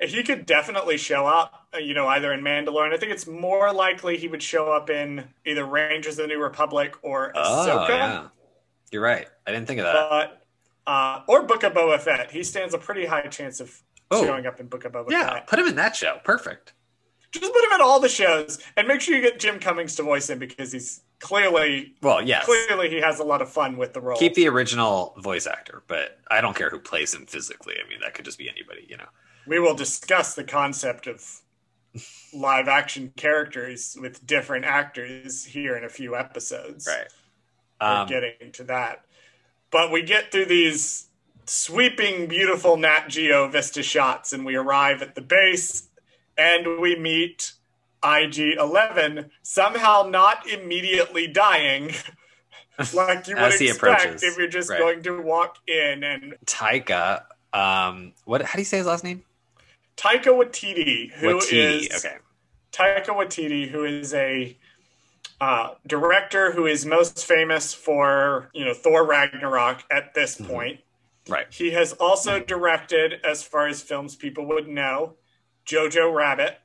He could definitely show up, either in Mandalorian. I think it's more likely he would show up in either Rangers of the New Republic or Ahsoka. Oh, yeah. You're right. I didn't think of that. But, or Book of Boba Fett. He stands a pretty high chance of showing up in Book of Boba Fett. Yeah, put him in that show. Perfect. Just put him in all the shows, and make sure you get Jim Cummings to voice him because he's clearly he has a lot of fun with the role. Keep the original voice actor, but I don't care who plays him physically. I mean, that could just be anybody, We will discuss the concept of live action characters with different actors here in a few episodes. Right. We're getting to that. But we get through these sweeping, beautiful Nat Geo Vista shots, and we arrive at the base, and we meet IG-11, somehow not immediately dying, like you would expect if you're just going to walk in. And Taika, how do you say his last name? Taika Waititi, who is a director who is most famous for Thor Ragnarok at this point. Right. He has also directed, as far as films people would know, Jojo Rabbit.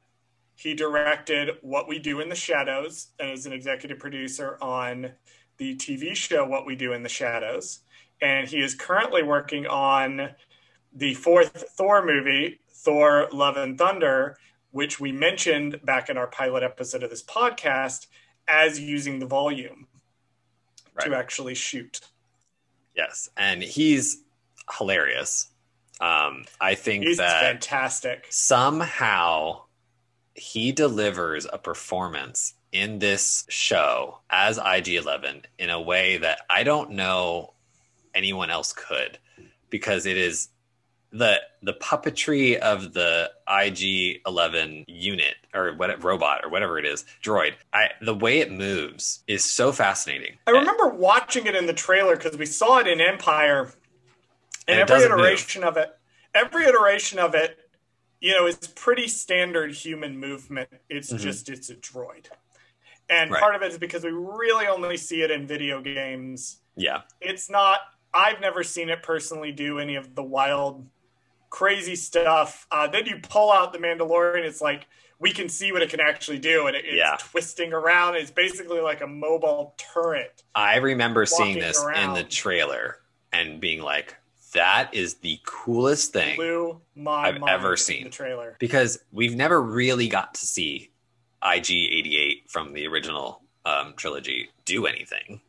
He directed What We Do in the Shadows and is an executive producer on the TV show What We Do in the Shadows. And he is currently working on the fourth Thor movie, Thor Love and Thunder, which we mentioned back in our pilot episode of this podcast as using the volume to actually shoot. Yes, and he's hilarious. I think he's that fantastic. Somehow he delivers a performance in this show as IG-11 in a way that I don't know anyone else could, because it is the puppetry of the IG-11 unit or robot or whatever it is, droid. The way it moves is so fascinating. I remember watching it in the trailer because we saw it in Empire, and every iteration of it, is pretty standard human movement. It's just it's a droid, and part of it is because we really only see it in video games. Yeah, it's not. I've never seen it personally do any of the wild, crazy stuff. Then you pull out the Mandalorian, it's like we can see what it can actually do, and it's twisting around. It's basically like a mobile turret. I remember seeing this in the trailer and being like, that is the coolest thing I've ever seen in the trailer. Because we've never really got to see IG-88 from the original trilogy do anything.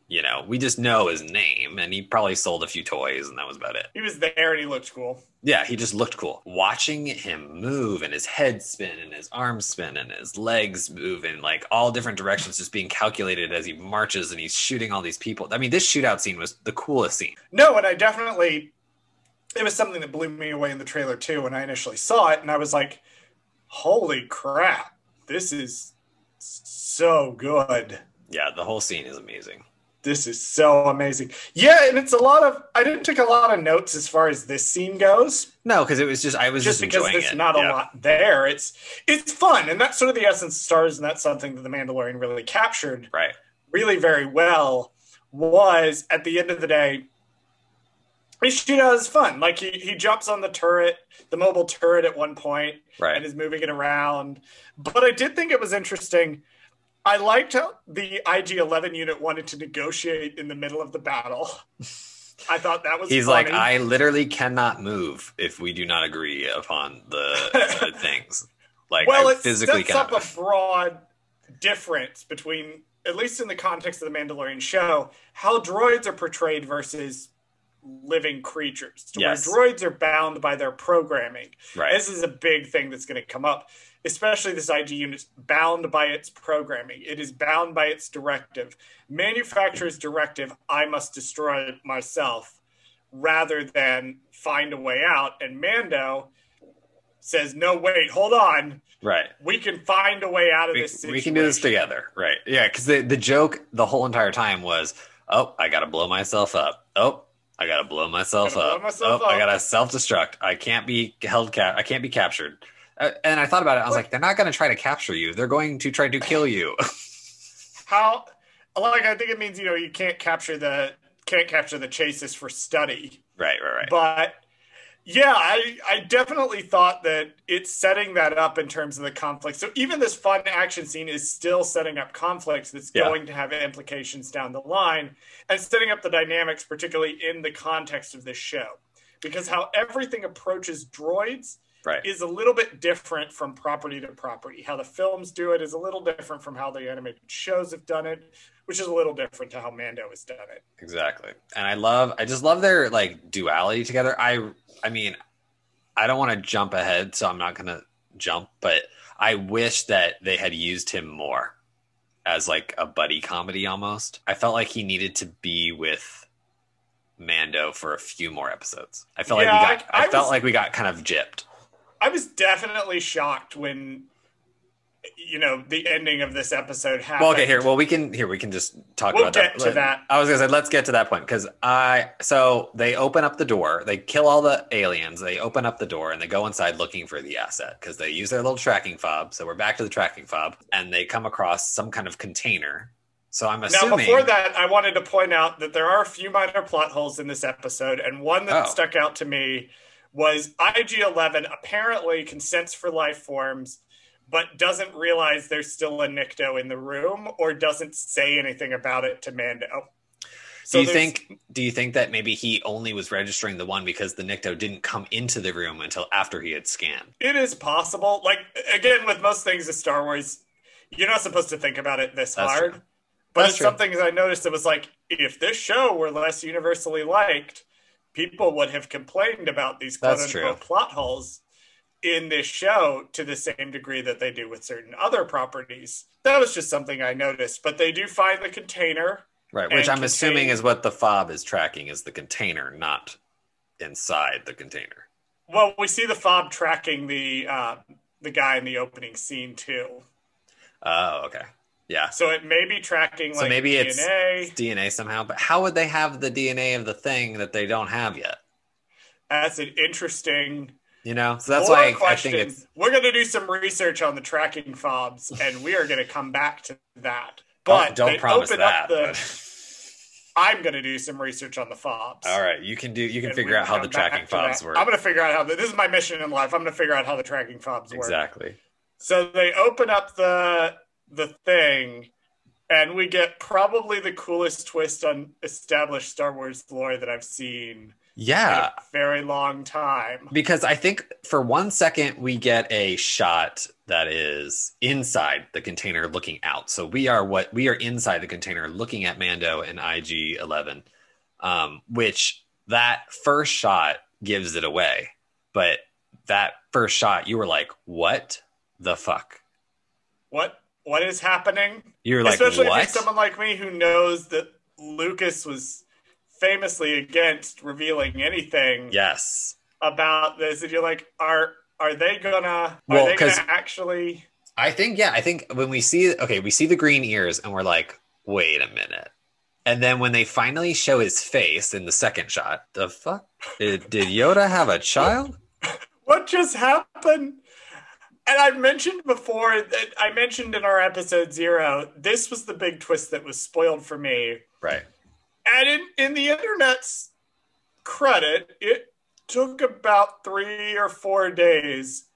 We just know his name, and he probably sold a few toys, and that was about it. He was there, and he looked cool. Yeah, he just looked cool. Watching him move, and his head spin, and his arms spin, and his legs move in like all different directions, just being calculated as he marches, and he's shooting all these people. I mean, this shootout scene was the coolest scene. No, and it was something that blew me away in the trailer too when I initially saw it, and I was like, holy crap, this is so good. Yeah, the whole scene is amazing. This is so amazing. Yeah, and it's I didn't take a lot of notes as far as this scene goes. No, because I was just because enjoying there's it. not a lot there. It's fun, and that's sort of the essence of Stars, and that's something that the Mandalorian really captured, Right. really very well. Was at the end of the day, Ishida is fun. Like he jumps on the turret, the mobile turret at one point, Right. and is moving it around. But I did think it was interesting. I liked how the IG-11 unit wanted to negotiate in the middle of the battle. I thought that was He's funny. like, I literally cannot move if we do not agree upon the things. Like, well, I it physically sets cannot up a broad difference between, at least in the context of the Mandalorian show, how droids are portrayed versus living creatures. Yes. Where droids are bound by their programming. Right. This is a big thing that's going to come up. Especially this IG unit is bound by its programming. It is bound by its directive. Manufacturer's directive, I must destroy it myself, rather than find a way out. And Mando says, no, wait, hold on. Right. We can find a way out of this situation. We can do this together. Right. Yeah, because the joke the whole entire time was, oh, I got to blow myself up. Oh, I got to blow myself up. I got to self-destruct. I can't be I can't be captured. And I thought about it. I was like, they're not going to try to capture you. They're going to try to kill you. I think it means, you can't capture the chases for study. Right. But yeah, I definitely thought that it's setting that up in terms of the conflict. So even this fun action scene is still setting up conflicts that's going to have implications down the line, and setting up the dynamics, particularly in the context of this show. Because how everything approaches droids is a little bit different from property to property. How the films do it is a little different from how the animated shows have done it, which is a little different to how Mando has done it. Exactly. And I just love their like duality together. I mean, I don't want to jump ahead, so I'm not going to jump, but I wish that they had used him more as like a buddy comedy almost. I felt like he needed to be with Mando for a few more episodes. I felt like we got kind of gypped. I was definitely shocked when, the ending of this episode happened. Well, okay, we can just talk about that. We'll get to that. I was going to say, let's get to that point, because so they open up the door, they kill all the aliens, they open up the door, and they go inside looking for the asset, because they use their little tracking fob. So we're back to the tracking fob, and they come across some kind of container. So I'm assuming... Now, before that, I wanted to point out that there are a few minor plot holes in this episode, and one that stuck out to me was IG-11 apparently consents for life forms, but doesn't realize there's still a Nikto in the room, or doesn't say anything about it to Mando. So do you think that maybe he only was registering the one because the Nikto didn't come into the room until after he had scanned? It is possible. Like, again, with most things in Star Wars, you're not supposed to think about it this hard. True. But it's something that I noticed that was like, if this show were less universally liked, people would have complained about these quote-unquote plot holes in this show to the same degree that they do with certain other properties. That was just something I noticed. But they do find the container. Right, which I'm assuming is what the fob is tracking, is the container, not inside the container. Well, we see the fob tracking the guy in the opening scene, too. Oh, okay. Yeah. So it may be tracking so maybe DNA. It's DNA somehow, but how would they have the DNA of the thing that they don't have yet? That's an interesting... So that's why I think it's... We're going to do some research on the tracking fobs, and we are going to come back to that. But don't promise that. I'm going to do some research on the fobs. All right, you can figure out how the tracking fobs work. I'm going to figure out how this is my mission in life. I'm going to figure out how the tracking fobs work. Exactly. So they open up the thing, and we get probably the coolest twist on established Star Wars lore that I've seen. Yeah. In a very long time. Because I think for 1 second we get a shot that is inside the container looking out. So we are inside the container looking at Mando and IG-11, which that first shot gives it away. But that first shot, you were like, what the fuck? What is happening? You're like, especially what? If you're someone like me who knows that Lucas was famously against revealing anything yes about this, and you're like, are they gonna actually I think when we see the green ears and we're like, wait a minute. And then when they finally show his face in the second shot, the fuck? Did Yoda have a child? What just happened? And I've mentioned before that I mentioned in our episode 0, this was the big twist that was spoiled for me. Right. And in the internet's credit, it took about 3 or 4 days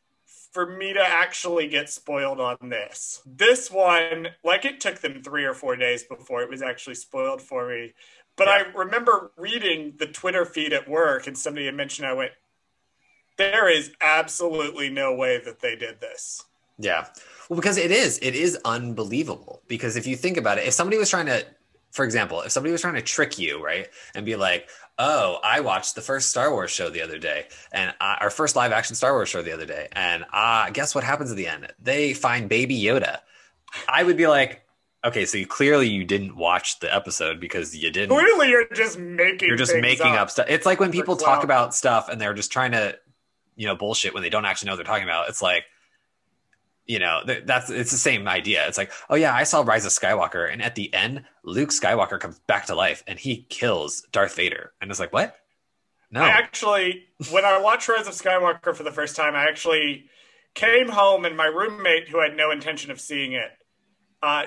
for me to actually get spoiled on this. This one, like it took them 3 or 4 days before it was actually spoiled for me. But yeah. I remember reading the Twitter feed at work and somebody had mentioned, I went, there is absolutely no way that they did this. Yeah. Well, because it is unbelievable. Because if you think about it, if somebody was trying to, for example, if somebody was trying to trick you, right, and be like, oh, I watched the first Star Wars show the other day, and our first live action Star Wars show the other day, and guess what happens at the end? They find Baby Yoda. I would be like, okay, so you didn't watch the episode because you didn't. Clearly, you're just making up stuff. It's like when people talk about stuff and they're just trying to, bullshit when they don't actually know what they're talking about. It's like, it's the same idea. It's like, oh yeah, I saw Rise of Skywalker, and at the end, Luke Skywalker comes back to life and he kills Darth Vader. And it's like, what? No. When I watched Rise of Skywalker for the first time, I actually came home and my roommate, who had no intention of seeing it,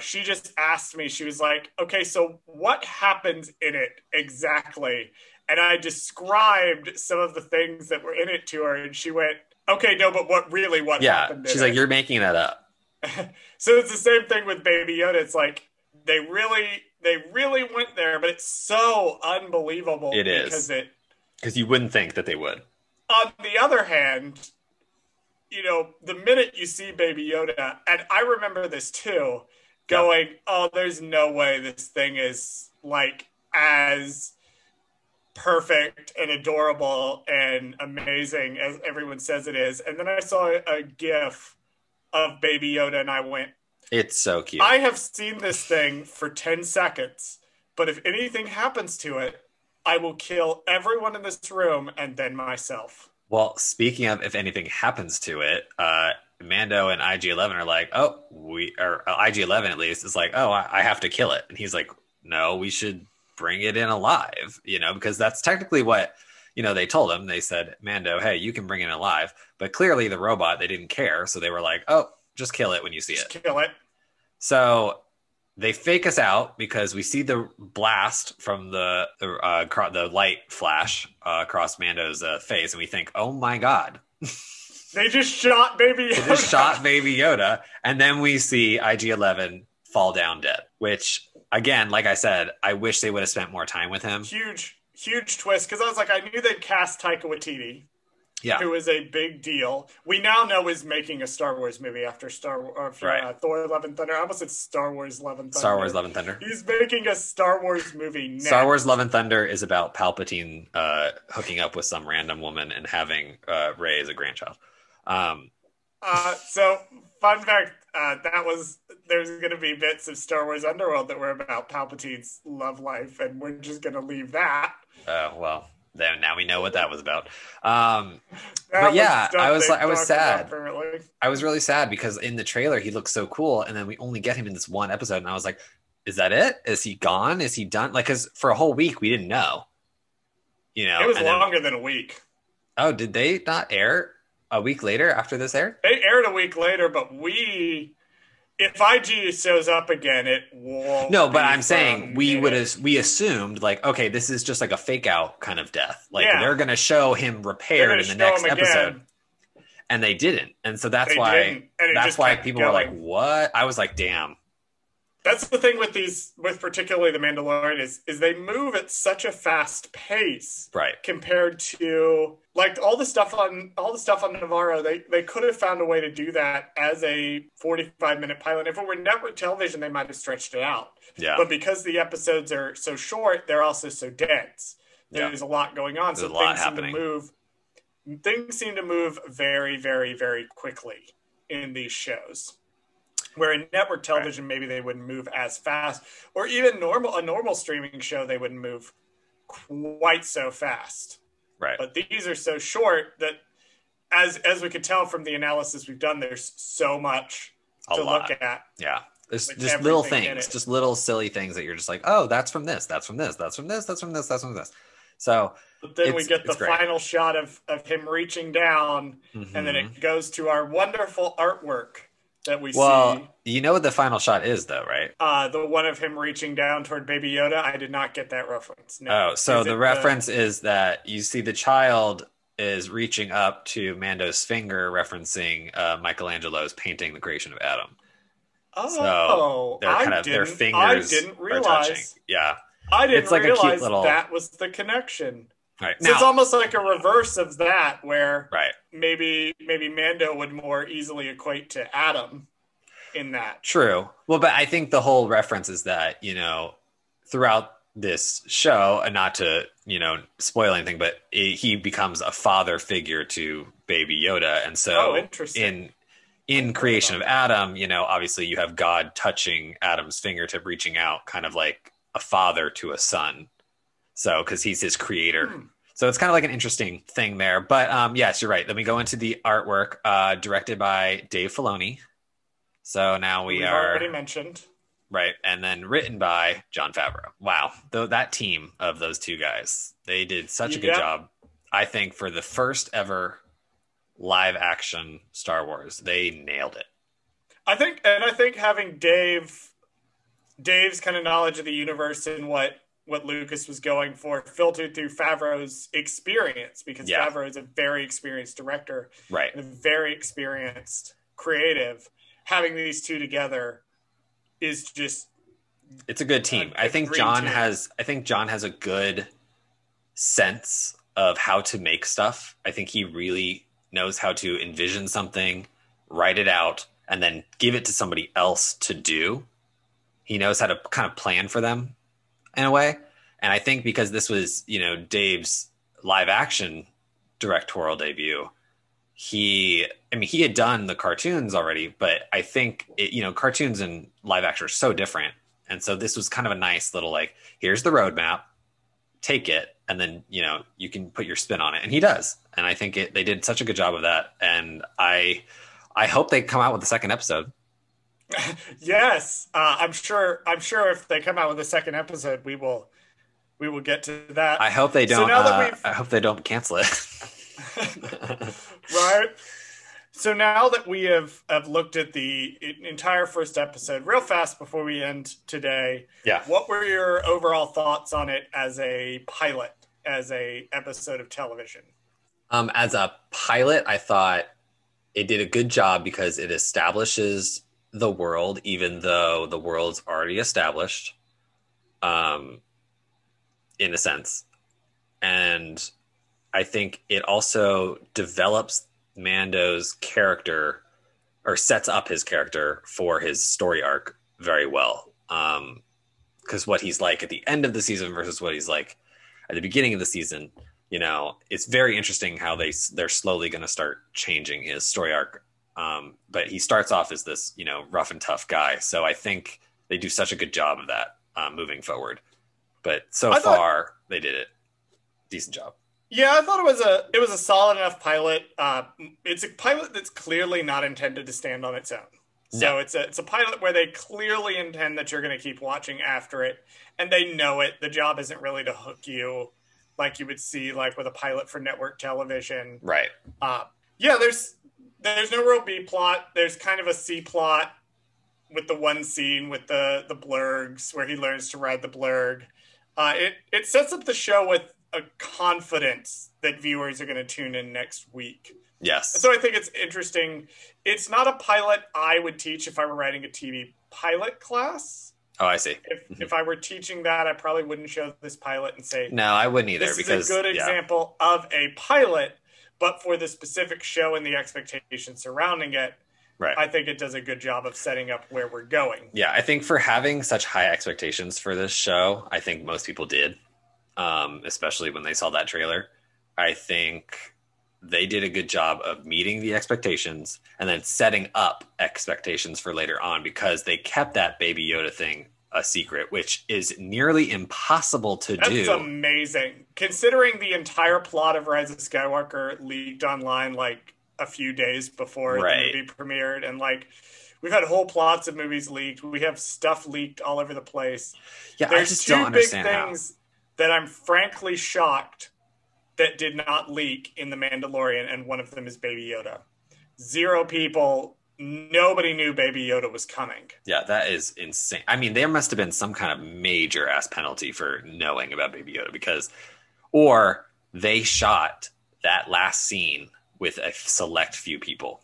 she just asked me, she was like, okay, so what happens in it exactly? And I described some of the things that were in it to her, and she went, okay, no, but what happened? She's like, you're making that up. So it's the same thing with Baby Yoda. It's like they really went there, but it's so unbelievable. It is because you wouldn't think that they would. On the other hand, the minute you see Baby Yoda, and I remember this too, going, oh, there's no way this thing is like as perfect and adorable and amazing as everyone says it is. And then I saw a GIF of Baby Yoda and I went, it's so cute. I have seen this thing for 10 seconds, but if anything happens to it, I will kill everyone in this room and then myself. Well, speaking of if anything happens to it, Mando and IG-11 are like, IG-11 at least is like, oh, I have to kill it. And he's like, no, we should bring it in alive, because that's technically what, they told him. They said, Mando, hey, you can bring it in alive. But clearly the robot, they didn't care. So they were like, oh, just kill it when you see it. Kill it. So they fake us out because we see the blast from the light flash across Mando's face. And we think, oh my God. They just shot Baby Yoda. And then we see IG-11 fall down dead, which, again, like I said, I wish they would have spent more time with him. Huge twist, because I was like, I knew they'd cast Taika Waititi, who is a big deal. We now know is making a Star Wars movie after Thor: Love and Thunder. I almost said Star Wars: Love and Thunder. Star Wars: Love and Thunder. He's making a Star Wars movie next. Star Wars: Love and Thunder is about Palpatine hooking up with some random woman and having Rey as a grandchild. So, fun fact, there's going to be bits of Star Wars Underworld that were about Palpatine's love life, and we're just going to leave that. Well, then now we know what that was about. But yeah, I was sad. I was really sad because in the trailer he looks so cool, and then we only get him in this one episode, and I was like, is that it? Is he gone? Is he done? Like, because for a whole week we didn't know. It was longer than a week. Oh, did they not air a week later after this aired? They aired a week later, but if IG shows up again, it won't. No, but I'm saying we assumed like, okay, this is just like a fake out kind of death. Like they're going to show him repaired in the next episode, and they didn't, and so that's why people were like, what? I was like, damn. That's the thing with particularly the Mandalorian is they move at such a fast pace, right? Compared to like all the stuff on Navarro, they could have found a way to do that as a 45-minute pilot. If it were network television, they might have stretched it out. Yeah. But because the episodes are so short, they're also so dense. There's a lot going on, so things seem to move very, very, very quickly in these shows. Where in network television, maybe they wouldn't move as fast, or even a normal streaming show, they wouldn't move quite so fast. Right. But these are so short that, as we could tell from the analysis we've done, there's so much A to lot. look at. Yeah. There's With just little everything in things, it. just little silly things that you're just like, oh, that's from this, that's from this, that's from this, that's from this, that's from this. So But then we get the it's great. final shot of him reaching down, and then Mhm. it goes to our wonderful artwork that we Well, see. you know what the final shot is, though, right? The one of him reaching down toward Baby Yoda. I did not get that reference. No. Oh, so Is the it reference is that you see the child is reaching up to Mando's finger, referencing Michelangelo's painting, The Creation of Adam. So Oh, they're kind of their I fingers didn't are touching. realize. Yeah, I didn't it's like a cute realize little. that was the connection. Right So it's now, almost like a reverse of that, where right. maybe Mando would more easily equate to Adam in that. True. Well, but I think the whole reference is that, throughout this show, and not to, spoil anything, but he becomes a father figure to Baby Yoda. And so interesting. in Creation of Adam, obviously you have God touching Adam's fingertip, reaching out, kind of like a father to a son. So, because he's his creator. So it's kind of like an interesting thing there. But yes, you're right. Then we go into the artwork, directed by Dave Filoni. So now We've are already mentioned. right, and then written by Jon Favreau. Wow, though that team of those two guys, they did such a good job. I think for the first ever live action Star Wars, they nailed it. I think having Dave's kind of knowledge of the universe and what Lucas was going for filtered through Favreau's experience, because Favreau is a very experienced director, right, and a very experienced creative. Having these two together is just it's a good team. I think John has a good sense of how to make stuff. I think he really knows how to envision something, write it out, and then give it to somebody else to do. He knows how to kind of plan for them in a way. And I think because this was, Dave's live action directorial debut, he had done the cartoons already, but I think cartoons and live action are so different. And so this was kind of a nice little, like, here's the roadmap, take it, and then, you can put your spin on it. And he does. And I think they did such a good job of that. And I hope they come out with a second episode. Yes. I'm sure if they come out with a second episode, we will get to that. I hope they don't, I hope they don't cancel it. Right. So now that we have looked at the entire first episode real fast before we end today, what were your overall thoughts on it as a pilot, as a episode of television? As a pilot, I thought it did a good job because it establishes the world, even though the world's already established, in a sense. And I think it also develops Mando's character, or sets up his character for his story arc very well. Because what he's like at the end of the season versus what he's like at the beginning of the season, it's very interesting how they're slowly going to start changing his story arc. But he starts off as this, rough and tough guy. So I think they do such a good job of that moving forward. But so far, they did it. Decent job. Yeah, I thought it was a solid enough pilot. It's a pilot that's clearly not intended to stand on its own. So it's a pilot where they clearly intend that you're going to keep watching after it, and they know it. The job isn't really to hook you like you would see like with a pilot for network television. Right. There's no real B plot. There's kind of a C plot with the one scene with the blurgs where he learns to ride the blurg. It sets up the show with a confidence that viewers are going to tune in next week. Yes. So I think it's interesting. It's not a pilot I would teach if I were writing a TV pilot class. Oh, I see. If I were teaching that, I probably wouldn't show this pilot and say, no, I wouldn't either. This because is a good example of a pilot, but for the specific show and the expectations surrounding it, right. I think it does a good job of setting up where we're going. Yeah, I think for having such high expectations for this show, I think most people did. Especially when they saw that trailer. I think they did a good job of meeting the expectations and then setting up expectations for later on, because they kept that Baby Yoda thing a secret, which is nearly impossible to do. That's amazing. Considering the entire plot of Rise of Skywalker leaked online like a few days before the movie premiered, and like We've had whole plots of movies leaked. We have stuff leaked all over the place. Yeah, There's I just don't understand two big things that I'm frankly shocked that did not leak in The Mandalorian, and one of them is Baby Yoda. Zero people, nobody knew Baby Yoda was coming. Yeah, that is insane. I mean, there must have been some kind of major ass penalty for knowing about Baby Yoda or they shot that last scene with a select few people.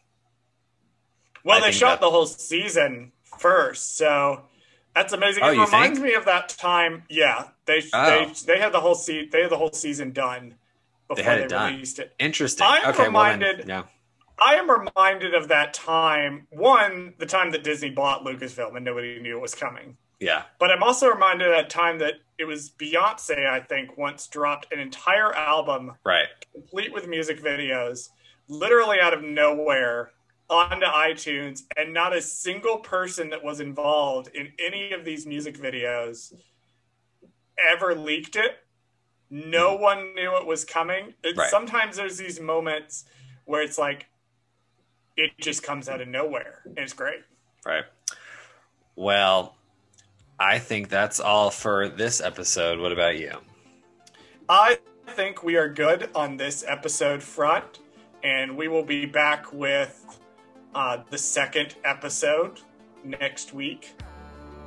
Well, they shot the whole season first, so that's amazing. It reminds me of that time. Yeah, they had the whole season done before they released it. Interesting. I am reminded of that time. One, the time that Disney bought Lucasfilm and nobody knew it was coming. Yeah. But I'm also reminded of that time that it was Beyonce, I think, once dropped an entire album, complete with music videos, literally out of nowhere, onto iTunes, and not a single person that was involved in any of these music videos ever leaked it. No one knew it was coming. Sometimes there's these moments where it's like, it just comes out of nowhere, and it's great. Right. Well, I think that's all for this episode. What about you? I think we are good on this episode front, and we will be back with the second episode next week.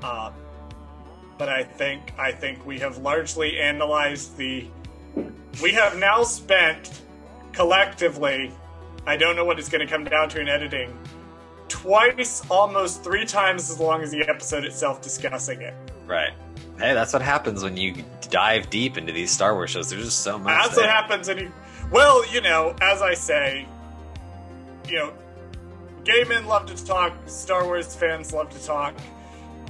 But I think we have largely analyzed we have now spent collectively, I don't know what it's going to come down to in editing, twice, almost 3 times as long as the episode itself discussing it. Right. Hey, that's what happens when you dive deep into these Star Wars shows. There's just so much. That's what happens when well, as I say, gay men love to talk, Star Wars fans love to talk.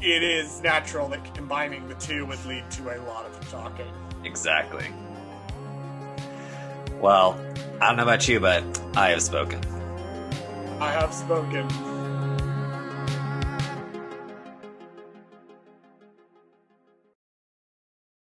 It is natural that combining the two would lead to a lot of talking. Exactly. Well, I don't know about you, but I have spoken. I have spoken.